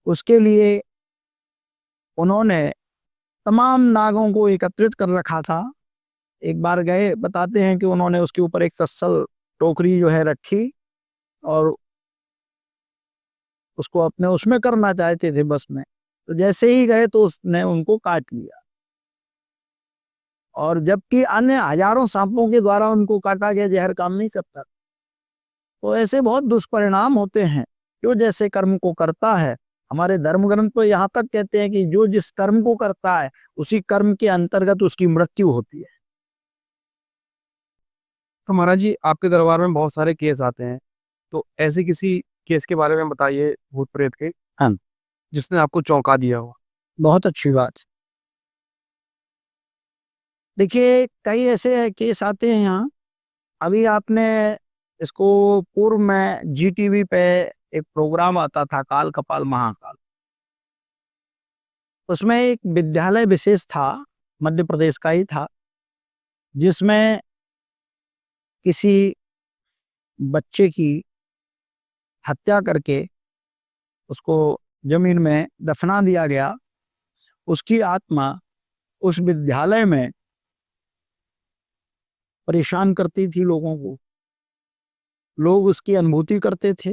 उसके लिए उन्होंने तमाम नागों को एकत्रित कर रखा था। एक बार गए, बताते हैं कि उन्होंने उसके ऊपर एक तस्सल टोकरी जो है रखी और उसको अपने उसमें करना चाहते थे, बस में। तो जैसे ही गए तो उसने उनको काट लिया, और जबकि अन्य हजारों सांपों के द्वारा उनको काटा गया, जहर काम नहीं करता। तो ऐसे बहुत दुष्परिणाम होते हैं जो जैसे कर्म को करता है। हमारे धर्म ग्रंथ तो यहाँ तक कहते हैं कि जो जिस कर्म को करता है उसी कर्म के अंतर्गत उसकी मृत्यु होती है। तो महाराज जी आपके दरबार में बहुत सारे केस आते हैं, तो ऐसे किसी केस के बारे में बताइए, भूत प्रेत के, हाँ। जिसने आपको चौंका दिया हो। बहुत अच्छी बात। देखिए, कई ऐसे केस आते हैं यहाँ। अभी आपने इसको पूर्व में जी टीवी पे एक प्रोग्राम आता था, काल कपाल महाकाल। उसमें एक विद्यालय विशेष था, मध्य प्रदेश का ही था, जिसमें किसी बच्चे की हत्या करके उसको जमीन में दफना दिया गया। उसकी आत्मा उस विद्यालय में परेशान करती थी लोगों को। लोग उसकी अनुभूति करते थे,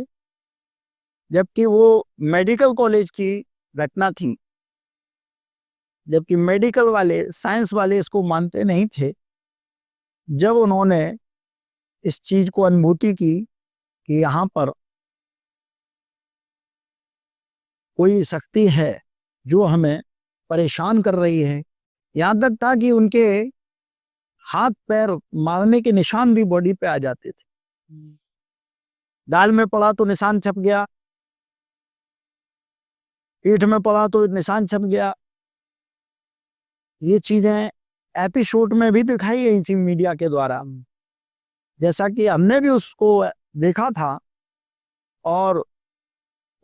जबकि वो मेडिकल कॉलेज की घटना थी। जबकि मेडिकल वाले, साइंस वाले इसको मानते नहीं थे। जब उन्होंने इस चीज को अनुभूति की कि यहाँ पर कोई शक्ति है जो हमें परेशान कर रही है, यहाँ तक था कि उनके हाथ पैर मारने के निशान भी बॉडी पे आ जाते थे। दाल में पड़ा तो निशान छप गया, पीठ में पड़ा तो निशान छप गया। ये चीजें एपिसोड में भी दिखाई गई थी मीडिया के द्वारा, जैसा कि हमने भी उसको देखा था। और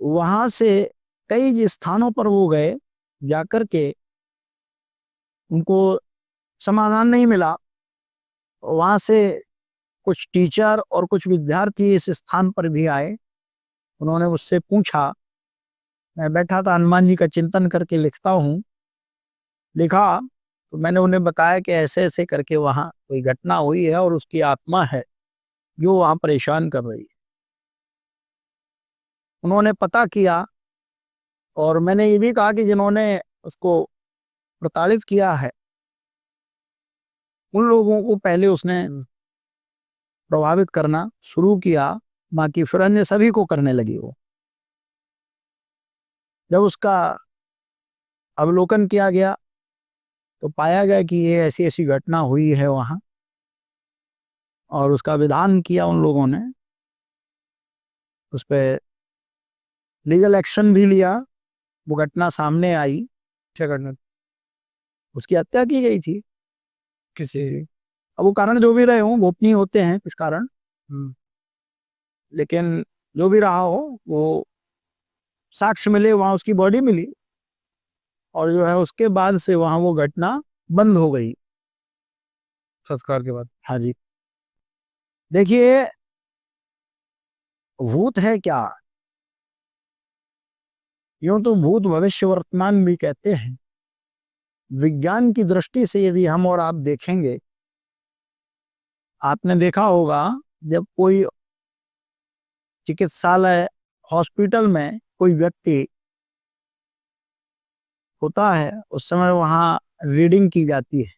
वहां से कई स्थानों पर वो गए, जाकर के उनको समाधान नहीं मिला। वहां से कुछ टीचर और कुछ विद्यार्थी इस स्थान पर भी आए। उन्होंने मुझसे पूछा, मैं बैठा था हनुमान जी का चिंतन करके लिखता हूँ, लिखा तो मैंने उन्हें बताया कि ऐसे ऐसे करके वहां कोई घटना हुई है और उसकी आत्मा है जो वहां परेशान कर रही है। उन्होंने पता किया, और मैंने ये भी कहा कि जिन्होंने उसको प्रताड़ित किया है उन लोगों को पहले उसने प्रभावित करना शुरू किया, बाकी फिर अन्य सभी को करने लगी। वो जब उसका अवलोकन किया गया तो पाया गया कि ये ऐसी ऐसी घटना हुई है वहां, और उसका विधान किया उन लोगों ने। उस पर लीगल एक्शन भी लिया। वो घटना सामने आई, क्या घटना, उसकी हत्या की गई थी किसी। अब वो कारण जो भी रहे हों, गोपनीय होते हैं कुछ कारण, लेकिन जो भी रहा हो, वो साक्ष्य मिले, वहां उसकी बॉडी मिली, और जो है उसके बाद से वहां वो घटना बंद हो गई संस्कार के बाद। हाँ जी। देखिए, भूत है क्या? यूं तो भूत भविष्य वर्तमान भी कहते हैं। विज्ञान की दृष्टि से यदि हम और आप देखेंगे, आपने देखा होगा जब कोई चिकित्सालय, हॉस्पिटल में कोई व्यक्ति होता है, उस समय वहां रीडिंग की जाती है।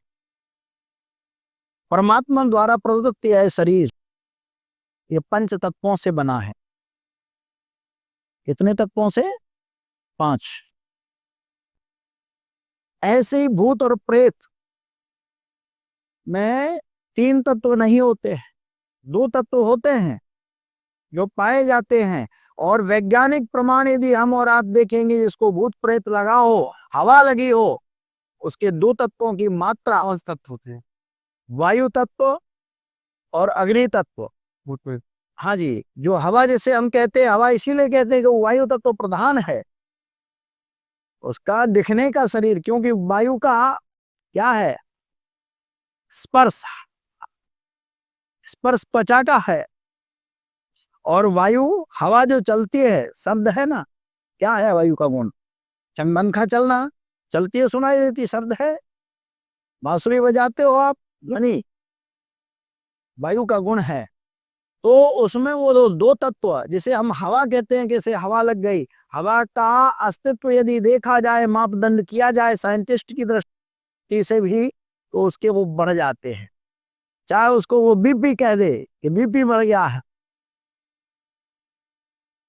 परमात्मा द्वारा प्रदत्त यह शरीर, ये पंच तत्वों से बना है। कितने तत्वों से? 5। ऐसे ही भूत और प्रेत में 3 तत्व नहीं होते हैं, 2 तत्व होते हैं जो पाए जाते हैं। और वैज्ञानिक प्रमाण यदि हम और आप देखेंगे, जिसको भूत प्रेत लगा हो, हवा लगी हो, उसके 2 तत्वों की मात्रा, कौन से तत्व होते हैं? वायु तत्व और अग्नि तत्व। भूत प्रेत। हाँ जी, जो हवा, जैसे हम कहते हैं हवा इसीलिए कहते हैं कि वो वायु तत्व प्रधान है। उसका दिखने का शरीर, क्योंकि वायु का क्या है? स्पर्श। स्पर्श त्वचा का है। और वायु, हवा जो चलती है, शब्द है ना, क्या है वायु का गुण? चंबंखा चलना, चलती है सुनाई देती, शब्द है। बांसुरी बजाते हो आप, ध्वनि, वायु का गुण है। तो उसमें वो 2 तत्व, जिसे हम हवा कहते हैं, कैसे हवा लग गई। हवा का अस्तित्व यदि देखा जाए, मापदंड किया जाए साइंटिस्ट की दृष्टि से भी, तो उसके वो बढ़ जाते हैं। चाहे उसको वो बीपी कह दे कि बीपी बढ़ गया है।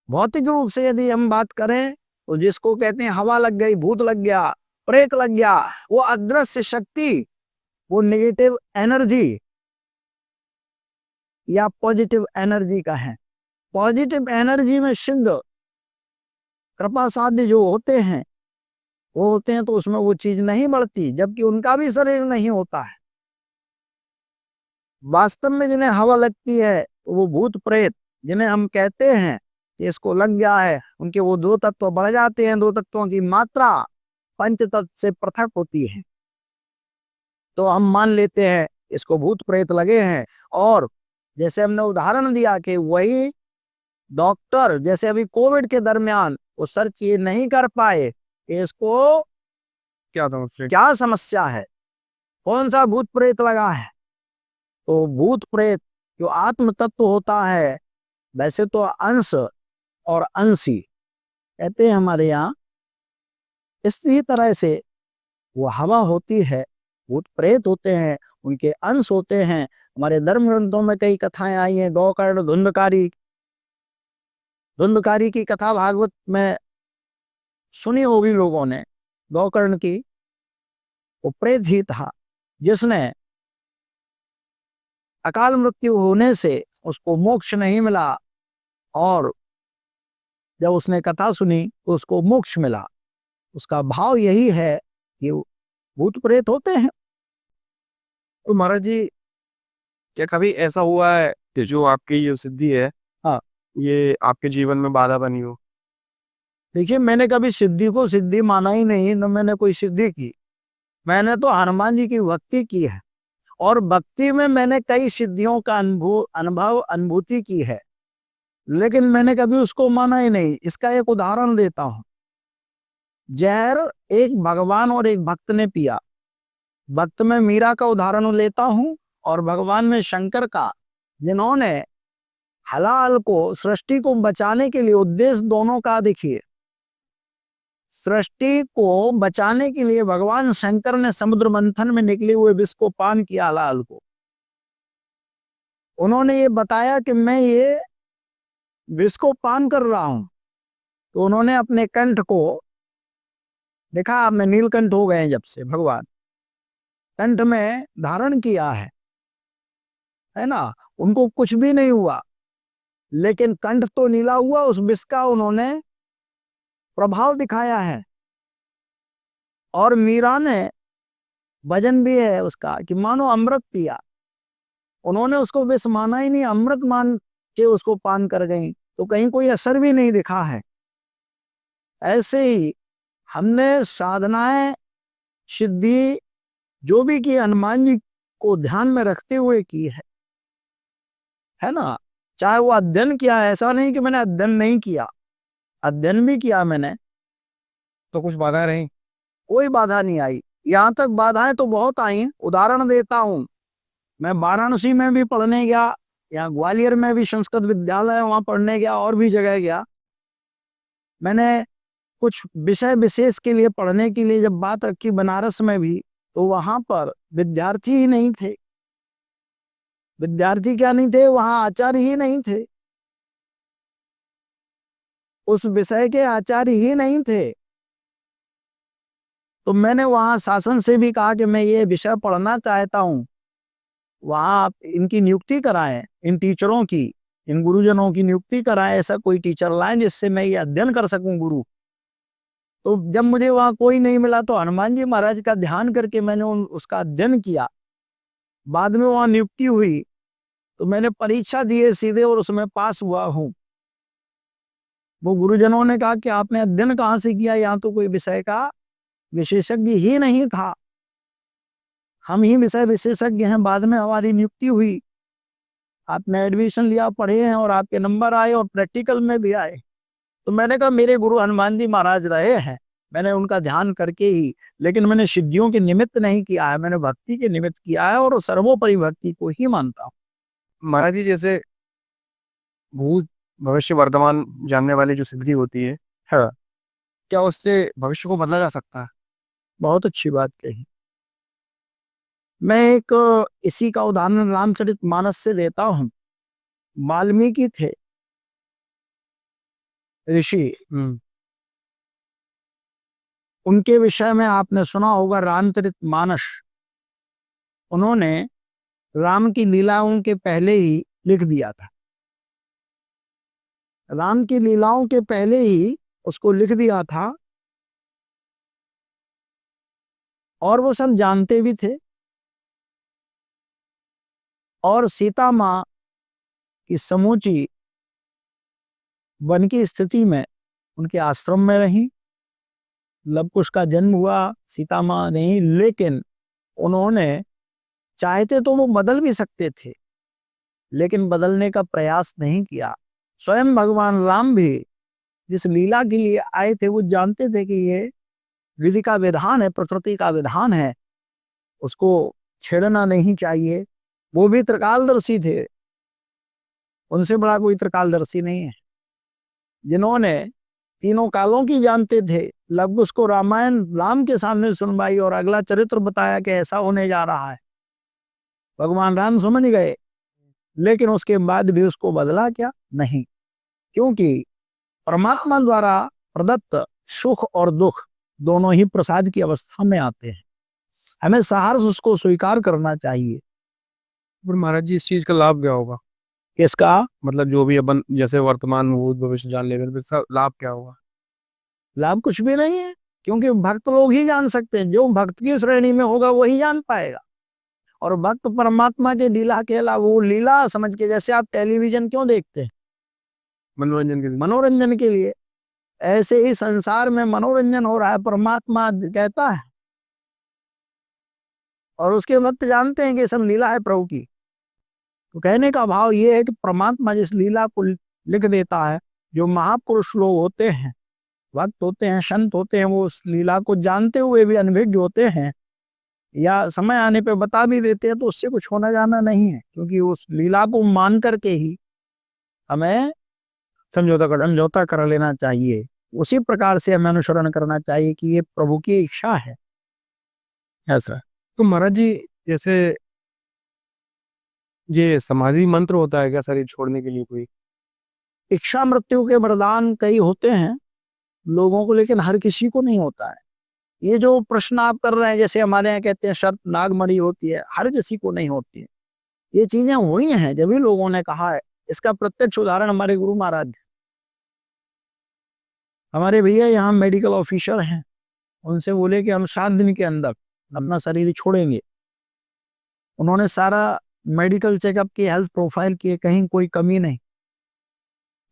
भौतिक रूप से यदि हम बात करें, तो जिसको कहते हैं हवा लग गई, भूत लग गया, प्रेत लग गया, वो अदृश्य शक्ति, वो नेगेटिव एनर्जी या पॉजिटिव एनर्जी का है। पॉजिटिव एनर्जी में सिद्ध कृपा साध्य जो होते हैं वो होते हैं, तो उसमें वो चीज नहीं बढ़ती, जबकि उनका भी शरीर नहीं होता है। वास्तव में जिन्हें हवा लगती है वो भूत प्रेत, जिन्हें हम कहते हैं कि इसको लग गया है, उनके वो दो तत्व बढ़ जाते हैं। दो तत्वों की मात्रा पंच तत्व से पृथक होती है, तो हम मान लेते हैं इसको भूत प्रेत लगे हैं। और जैसे हमने उदाहरण दिया कि वही डॉक्टर जैसे अभी कोविड के दरमियान वो सर्च ये नहीं कर पाए कि इसको क्या समस्या? क्या समस्या है, कौन सा भूत प्रेत लगा है। तो भूत प्रेत जो आत्म तत्व होता है, वैसे तो अंश और अंशी कहते हैं हमारे यहाँ, इसी तरह से वो हवा होती है, भूत प्रेत होते हैं, उनके अंश होते हैं। हमारे धर्म ग्रंथों में कई कथाएं आई हैं। गौकर्ण धुंधकारी, धुंधकारी की कथा भागवत में सुनी होगी लोगों ने। गौकर्ण की वो प्रेत ही था जिसने अकाल मृत्यु होने से उसको मोक्ष नहीं मिला, और जब उसने कथा सुनी तो उसको मोक्ष मिला। उसका भाव यही है कि भूत प्रेत होते हैं। तो महाराज जी, क्या कभी ऐसा हुआ है कि जो आपकी ये सिद्धि है, हाँ, ये आपके जीवन में बाधा बनी हो? देखिए, मैंने कभी सिद्धि को सिद्धि माना ही नहीं, न मैंने कोई सिद्धि की। मैंने तो हनुमान जी की भक्ति की है, और भक्ति में मैंने कई सिद्धियों का अनुभव अनुभूति की है, लेकिन मैंने कभी उसको माना ही नहीं। इसका एक उदाहरण देता हूं। जहर एक भगवान और एक भक्त ने पिया। भक्त में मीरा का उदाहरण लेता हूं, और भगवान में शंकर का, जिन्होंने हलाल को, सृष्टि को बचाने के लिए, उद्देश्य दोनों का देखिए, सृष्टि को बचाने के लिए भगवान शंकर ने समुद्र मंथन में निकले हुए विष को पान किया, हलाल को। उन्होंने ये बताया कि मैं ये विष को पान कर रहा हूं, तो उन्होंने अपने कंठ को देखा, आप में नीलकंठ हो गए हैं जब से भगवान, कंठ में धारण किया है ना। उनको कुछ भी नहीं हुआ, लेकिन कंठ तो नीला हुआ, उस विष का उन्होंने प्रभाव दिखाया है। और मीरा ने, वजन भी है उसका कि मानो अमृत पिया, उन्होंने उसको विष माना ही नहीं, अमृत मान के उसको पान कर गई, तो कहीं कोई असर भी नहीं दिखा है। ऐसे ही हमने साधनाएं, सिद्धि जो भी की, हनुमान जी को ध्यान में रखते हुए की है ना। चाहे वो अध्ययन किया है, ऐसा नहीं कि मैंने अध्ययन नहीं किया, अध्ययन भी किया मैंने, तो कुछ बाधा रही? कोई बाधा नहीं आई। यहाँ तक बाधाएं तो बहुत आई। उदाहरण देता हूँ, मैं वाराणसी में भी पढ़ने गया, या ग्वालियर में भी संस्कृत विद्यालय वहां पढ़ने गया, और भी जगह गया। मैंने कुछ विषय विशेष के लिए पढ़ने के लिए जब बात रखी बनारस में भी, तो वहां पर विद्यार्थी ही नहीं थे। विद्यार्थी क्या नहीं थे, वहां आचार्य ही नहीं थे, उस विषय के आचार्य ही नहीं थे। तो मैंने वहां शासन से भी कहा कि मैं ये विषय पढ़ना चाहता हूँ, वहां आप इनकी नियुक्ति कराएं, इन टीचरों की, इन गुरुजनों की नियुक्ति कराएं, ऐसा कोई टीचर लाएं जिससे मैं ये अध्ययन कर सकूं, गुरु। तो जब मुझे वहां कोई नहीं मिला, तो हनुमान जी महाराज का ध्यान करके मैंने उसका अध्ययन किया। बाद में वहां नियुक्ति हुई, तो मैंने परीक्षा दिए सीधे, और उसमें पास हुआ हूं। वो गुरुजनों ने कहा कि आपने अध्ययन कहाँ से किया, यहाँ तो कोई विषय का विशेषज्ञ ही नहीं था, हम ही विषय विशेषज्ञ हैं। बाद में हमारी नियुक्ति हुई, आपने एडमिशन लिया, पढ़े हैं, और आपके नंबर आए, और प्रैक्टिकल में भी आए। तो मैंने कहा मेरे गुरु हनुमान जी महाराज रहे हैं, मैंने उनका ध्यान करके ही, लेकिन मैंने सिद्धियों के निमित्त नहीं किया है, मैंने भक्ति के निमित्त किया है, और सर्वोपरि भक्ति को ही मानता हूँ। महाराज जी, जैसे भूत भविष्य वर्तमान जानने वाली जो सिद्धि होती है, हाँ, क्या उससे भविष्य को बदला जा सकता है? बहुत अच्छी बात कही। मैं एक इसी का उदाहरण रामचरित मानस से देता हूँ। वाल्मीकि थे ऋषि, उनके विषय में आपने सुना होगा रामचरित मानस। उन्होंने राम की लीलाओं के पहले ही लिख दिया था। राम की लीलाओं के पहले ही उसको लिख दिया था और वो सब जानते भी थे। और सीता माँ की समूची वन की स्थिति में उनके आश्रम में रही। लव कुश का जन्म हुआ सीता माँ नहीं, लेकिन उन्होंने चाहते तो वो बदल भी सकते थे, लेकिन बदलने का प्रयास नहीं किया। स्वयं भगवान राम भी जिस लीला के लिए आए थे वो जानते थे कि ये विधि का विधान है, प्रकृति का विधान है, उसको छेड़ना नहीं चाहिए। वो भी त्रिकालदर्शी थे, उनसे बड़ा कोई त्रिकालदर्शी नहीं है। जिन्होंने तीनों कालों की जानते थे, लव उसको रामायण राम के सामने सुनवाई और अगला चरित्र बताया कि ऐसा होने जा रहा है। भगवान राम समझ गए, लेकिन उसके बाद भी उसको बदला क्या? नहीं, क्योंकि परमात्मा द्वारा प्रदत्त सुख और दुख दोनों ही प्रसाद की अवस्था में आते हैं। हमें सहर्ष उसको स्वीकार करना चाहिए। पर महाराज जी इस चीज का लाभ क्या होगा? इसका मतलब जो भी अपन जैसे वर्तमान भूत भविष्य जान लेंगे तो इसका लाभ क्या होगा? लाभ कुछ भी नहीं है, क्योंकि भक्त लोग ही जान सकते हैं। जो भक्त की श्रेणी में होगा वही जान पाएगा। और भक्त परमात्मा के लीला के अलावा वो लीला समझ के, जैसे आप टेलीविजन क्यों देखते हैं? मनोरंजन के लिए। मनोरंजन के लिए। ऐसे ही संसार में मनोरंजन हो रहा है, परमात्मा कहता है और उसके भक्त जानते हैं कि ये सब लीला है प्रभु की। तो कहने का भाव ये है कि परमात्मा जिस लीला को लिख देता है, जो महापुरुष लोग होते हैं, भक्त होते हैं, संत होते हैं, वो उस लीला को जानते हुए भी अनभिज्ञ होते हैं या समय आने पे बता भी देते हैं, तो उससे कुछ होना जाना नहीं है, क्योंकि उस लीला को मान करके ही हमें समझौता कर लेना चाहिए। उसी प्रकार से हमें अनुसरण करना चाहिए कि ये प्रभु की इच्छा है। ऐसा तो महाराज जी जैसे ये समाधि मंत्र होता है क्या शरीर छोड़ने के लिए कोई? इच्छा मृत्यु के वरदान कई होते हैं लोगों को, लेकिन हर किसी को नहीं होता है। ये जो प्रश्न आप कर रहे हैं, जैसे हमारे यहाँ कहते हैं शर्त नागमणि होती है, हर किसी को नहीं होती है। ये चीजें हुई हैं जब भी लोगों ने कहा है। इसका प्रत्यक्ष उदाहरण हमारे गुरु महाराज, हमारे भैया यहाँ मेडिकल ऑफिसर हैं, उनसे बोले कि हम 7 दिन के अंदर अपना शरीर छोड़ेंगे। उन्होंने सारा मेडिकल चेकअप किए, हेल्थ प्रोफाइल किए, कहीं कोई कमी नहीं।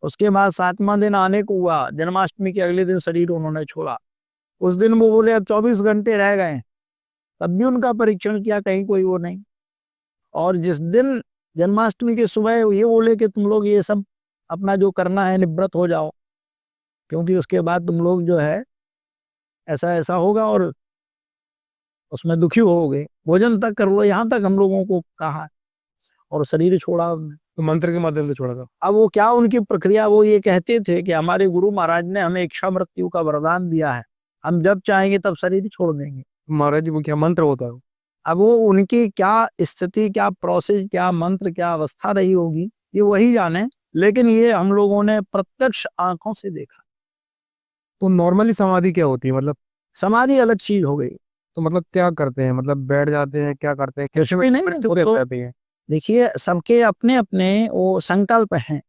उसके बाद 7वां दिन आने को हुआ, जन्माष्टमी के अगले दिन शरीर उन्होंने छोड़ा। उस दिन वो बोले अब 24 घंटे रह गए, तब भी उनका परीक्षण किया, कहीं कोई वो नहीं। और जिस दिन जन्माष्टमी के सुबह ये बोले कि तुम लोग ये सब अपना जो करना है निवृत्त हो जाओ, क्योंकि उसके बाद तुम लोग जो है ऐसा ऐसा होगा और उसमें दुखी होगे, भोजन तक कर लो, यहाँ तक हम लोगों को कहा। और शरीर छोड़ा उन्होंने। तो मंत्र के माध्यम से छोड़ा था। अब वो क्या उनकी प्रक्रिया, वो ये कहते थे कि हमारे गुरु महाराज ने हमें इच्छा मृत्यु का वरदान दिया है, हम जब चाहेंगे तब शरीर छोड़ देंगे। महाराज जी वो क्या मंत्र होता है? अब वो उनकी क्या स्थिति, क्या प्रोसेस, क्या मंत्र, क्या अवस्था रही होगी, ये वही जाने, लेकिन ये हम लोगों ने प्रत्यक्ष आंखों से देखा। तो नॉर्मली समाधि क्या होती है मतलब? समाधि अलग चीज हो गई। तो मतलब क्या करते हैं, मतलब बैठ जाते हैं, क्या करते हैं, कुछ भी नहीं, तो रहते हैं? देखिए सबके अपने अपने वो संकल्प हैं।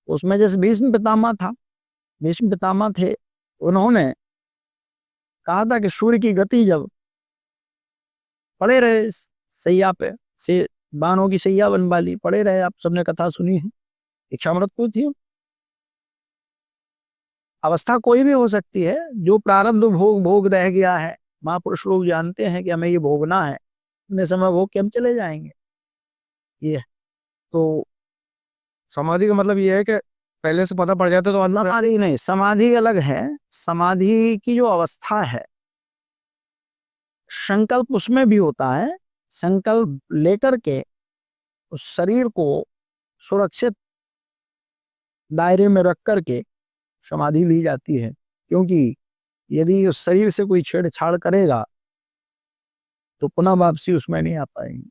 उसमें जैसे भीष्म पितामह था, भीष्म पितामह थे, उन्होंने कहा था कि सूर्य की गति जब पड़े रहे सैया पे, से बाणों की सैया बनवा ली, पड़े रहे, आप सबने कथा सुनी है। इच्छा मृत्यु थी। अवस्था कोई भी हो सकती है, जो प्रारब्ध भोग रह गया है, महापुरुष लोग जानते हैं कि हमें ये भोगना है, इतने समय भोग के हम चले जाएंगे। ये तो समाधि का मतलब ये है कि पहले से पता पड़ जाता है तो मतलब समाधि नहीं, समाधि अलग है। समाधि की जो अवस्था है, संकल्प उसमें भी होता है। संकल्प लेकर के उस शरीर को सुरक्षित दायरे में रख करके समाधि ली जाती है, क्योंकि यदि उस शरीर से कोई छेड़छाड़ करेगा तो पुनः वापसी उसमें नहीं आ पाएगी।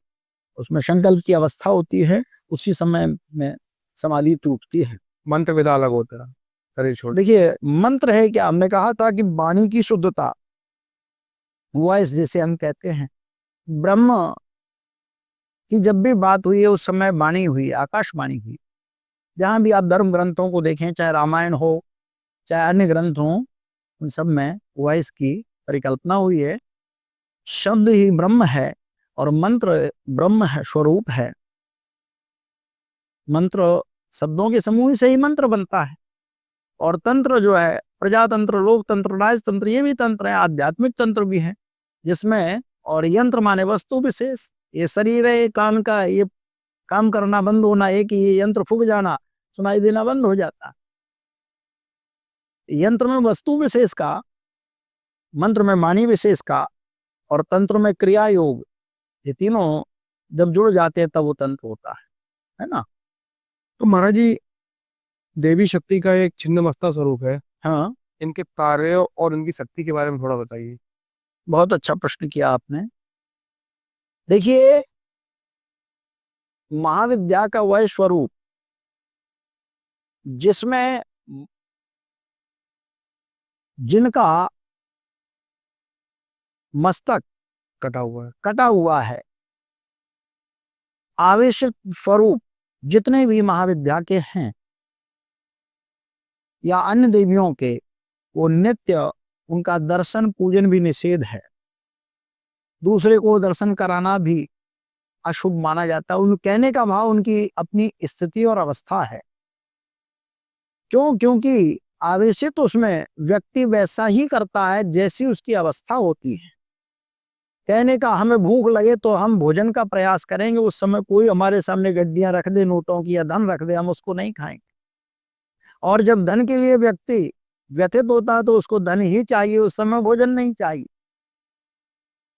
उसमें संकल्प की अवस्था होती है, उसी समय में समाधि टूटती है। मंत्र विधा अलग होता है शरीर छोड़। देखिए मंत्र है क्या, हमने कहा था कि वाणी की शुद्धता, वॉइस जिसे हम कहते हैं, ब्रह्म की जब भी बात हुई है उस समय वाणी हुई, आकाशवाणी हुई। जहाँ भी आप धर्म ग्रंथों को देखें, चाहे रामायण हो चाहे अन्य ग्रंथ हो, उन सब में वॉइस की परिकल्पना हुई है। शब्द ही ब्रह्म है और मंत्र ब्रह्म है, स्वरूप है। मंत्र शब्दों के समूह से ही मंत्र बनता है। और तंत्र जो है, प्रजातंत्र, लोकतंत्र, राजतंत्र, ये भी तंत्र है, आध्यात्मिक तंत्र भी है, जिसमें और यंत्र माने वस्तु विशेष। ये शरीर है, कान का, ये काम करना बंद होना, एक ये यंत्र फूक जाना, सुनाई देना बंद हो जाता। यंत्र में वस्तु विशेष का, मंत्र में मानी विशेष का और तंत्र में क्रिया योग, ये तीनों जब जुड़ जाते हैं तब वो तंत्र होता है ना। तो महाराज जी, देवी शक्ति का एक छिन्नमस्ता स्वरूप है। हाँ, इनके कार्यों और इनकी शक्ति के बारे में थोड़ा बताइए। बहुत अच्छा प्रश्न किया आपने। देखिए, महाविद्या का वह स्वरूप जिसमें जिनका मस्तक कटा हुआ है, आवेशित स्वरूप जितने भी महाविद्या के हैं या अन्य देवियों के, वो नित्य उनका दर्शन पूजन भी निषेध है। दूसरे को दर्शन कराना भी अशुभ माना जाता है। उन कहने का भाव उनकी अपनी स्थिति और अवस्था है। क्यों? क्योंकि आवेशित उसमें व्यक्ति वैसा ही करता है जैसी उसकी अवस्था होती है। कहने का, हमें भूख लगे तो हम भोजन का प्रयास करेंगे, उस समय कोई हमारे सामने गड्डियां रख दे नोटों की या धन रख दे, हम उसको नहीं खाएंगे। और जब धन के लिए व्यक्ति व्यथित होता है तो उसको धन ही चाहिए, उस समय भोजन नहीं चाहिए।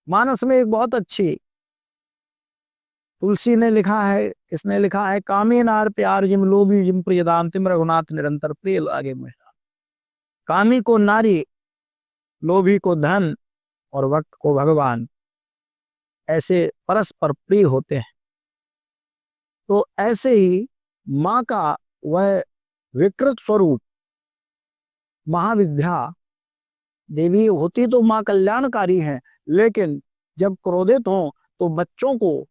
मानस में एक बहुत अच्छी तुलसी ने लिखा है, इसने लिखा है, कामे नार प्यार जिम लोभी जिम प्रियदाम तिम रघुनाथ निरंतर प्रिय लागे मेरा। कामी को नारी, लोभी को धन और वक्त को भगवान, ऐसे परस्पर प्रिय होते हैं। तो ऐसे ही माँ का वह विकृत स्वरूप महाविद्या देवी होती तो माँ कल्याणकारी है, लेकिन जब क्रोधित हो तो बच्चों को,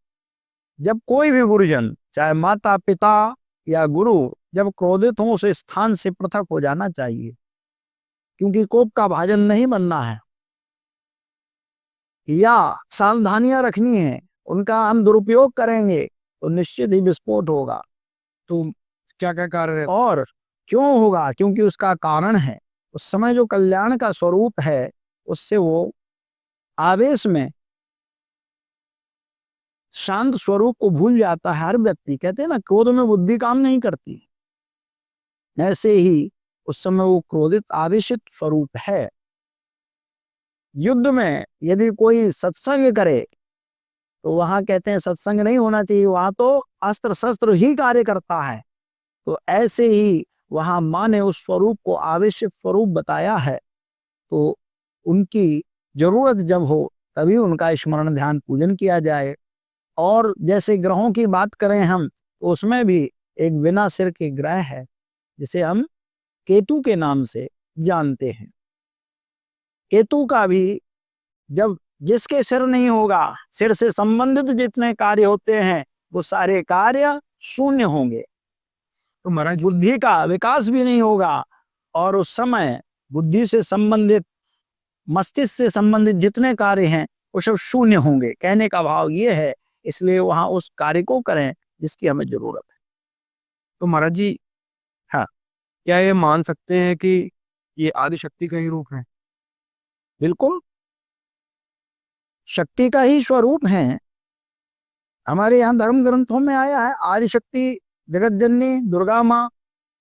जब कोई भी गुरुजन, चाहे माता पिता या गुरु, जब क्रोधित हो उस स्थान से पृथक हो जाना चाहिए, क्योंकि कोप का भाजन नहीं बनना है। या सावधानियां रखनी है, उनका हम दुरुपयोग करेंगे तो निश्चित ही विस्फोट होगा। तो क्या क्या कार्य है? और क्यों होगा? क्योंकि उसका कारण है, उस समय जो कल्याण का स्वरूप है उससे वो आवेश में शांत स्वरूप को भूल जाता है। हर व्यक्ति, कहते हैं ना, क्रोध में बुद्धि काम नहीं करती, ऐसे ही उस समय वो क्रोधित आवेशित स्वरूप है। युद्ध में यदि कोई सत्संग करे तो वहां कहते हैं सत्संग नहीं होना चाहिए, वहां तो अस्त्र शस्त्र ही कार्य करता है। तो ऐसे ही वहां माँ ने उस स्वरूप को आवेशित स्वरूप बताया है। तो उनकी जरूरत जब हो तभी उनका स्मरण ध्यान पूजन किया जाए। और जैसे ग्रहों की बात करें हम, तो उसमें भी एक बिना सिर के ग्रह है जिसे हम केतु के नाम से जानते हैं। केतु का भी, जब जिसके सिर नहीं होगा, सिर से संबंधित जितने कार्य होते हैं वो सारे कार्य शून्य होंगे। तो महाराज, बुद्धि का विकास भी नहीं होगा और उस समय बुद्धि से संबंधित, मस्तिष्क से संबंधित जितने कार्य हैं वो सब शून्य होंगे। कहने का भाव ये है, इसलिए वहां उस कार्य को करें जिसकी हमें जरूरत है। तो महाराज जी, हाँ, क्या ये मान सकते हैं कि ये आदि शक्ति का ही रूप है? बिल्कुल शक्ति का ही स्वरूप है। हमारे यहाँ धर्म ग्रंथों में आया है, आदिशक्ति जगत जननी दुर्गा माँ,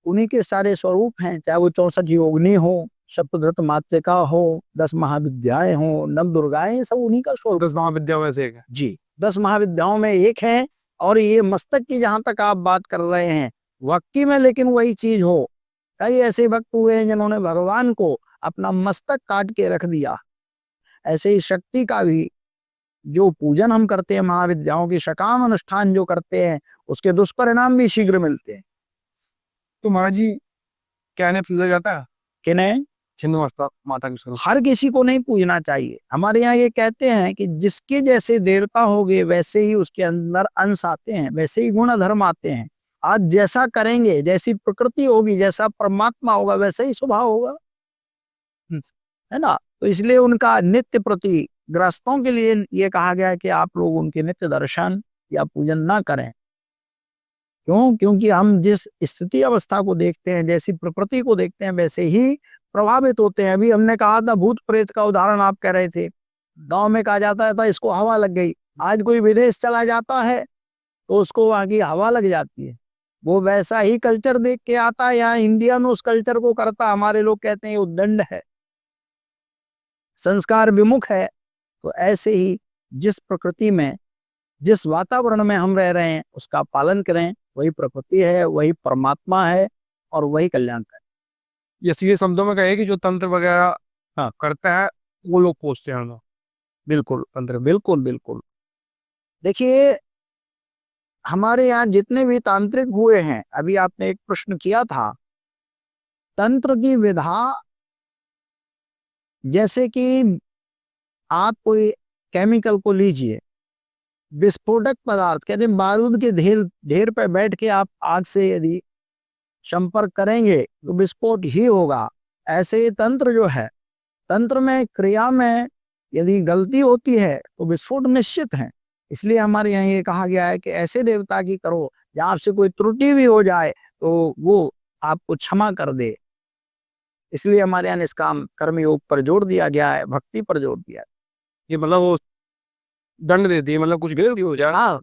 उन्हीं के सारे स्वरूप हैं। चाहे वो 64 योगिनी हो, सप्तधृत मातृका हो, 10 महाविद्याएं हो, नव दुर्गाएं, सब उन्हीं का स्वरूप। 10 महाविद्याओं में से एक है जी, 10 महाविद्याओं में एक है। और ये मस्तक की जहां तक आप बात कर रहे हैं, भक्ति में लेकिन वही चीज हो। कई ऐसे भक्त हुए हैं जिन्होंने भगवान को अपना मस्तक काट के रख दिया। ऐसे ही शक्ति का भी जो पूजन हम करते हैं, महाविद्याओं की सकाम अनुष्ठान जो करते हैं, उसके दुष्परिणाम भी शीघ्र मिलते हैं। तो महाराज जी, क्या इन्हें पूजा जाता है? किन्हें? छिन्नमस्ता माता के स्वरूप। हर किसी को नहीं पूजना चाहिए। हमारे यहाँ ये कहते हैं कि जिसके जैसे देवता होगे वैसे ही उसके अंदर अंश आते हैं, वैसे ही गुण धर्म आते हैं। आज जैसा करेंगे, जैसी प्रकृति होगी, जैसा परमात्मा होगा, वैसा ही स्वभाव होगा, है ना। तो इसलिए उनका नित्य प्रति ग्रस्तों के लिए ये कहा गया है कि आप लोग उनके नित्य दर्शन या पूजन ना करें। क्यों? क्योंकि हम जिस स्थिति अवस्था को देखते हैं, जैसी प्रकृति को देखते हैं, वैसे ही प्रभावित होते हैं। अभी हमने कहा था भूत प्रेत का उदाहरण आप कह रहे थे। गांव में कहा जाता था इसको हवा लग गई। आज कोई विदेश चला जाता है तो उसको वहां की हवा लग जाती है। वो वैसा ही कल्चर देख के आता है, यहाँ इंडिया में उस कल्चर को करता। हमारे लोग कहते हैं उद्दंड है, संस्कार विमुख है। तो ऐसे ही जिस प्रकृति में, जिस वातावरण में हम रह रहे हैं, उसका पालन करें। वही प्रकृति है, वही परमात्मा है और वही कल्याणकारी। ये सीधे शब्दों में कहे कि जो तंत्र वगैरह हाँ, करता है वो लोग पूछते हैं उन्हें। बिल्कुल तंत्र, बिल्कुल बिल्कुल। देखिए, हमारे यहाँ जितने भी तांत्रिक हुए हैं, अभी आपने एक प्रश्न किया था, तंत्र की विधा, जैसे कि आप कोई केमिकल को लीजिए, विस्फोटक पदार्थ, कहते हैं बारूद के ढेर ढेर पे बैठ के आप आग से यदि संपर्क करेंगे तो विस्फोट ही होगा। ऐसे ही तंत्र जो है, तंत्र में, क्रिया में यदि गलती होती है तो विस्फोट निश्चित है। इसलिए हमारे यहाँ ये कहा गया है कि ऐसे देवता की करो जहाँ आपसे कोई त्रुटि भी हो जाए तो वो आपको क्षमा कर दे। इसलिए हमारे यहाँ निष्काम कर्म योग पर जोर दिया गया है, भक्ति पर जोर दिया है। ये मतलब वो दंड देती है, मतलब कुछ गलती हो जाए हाँ,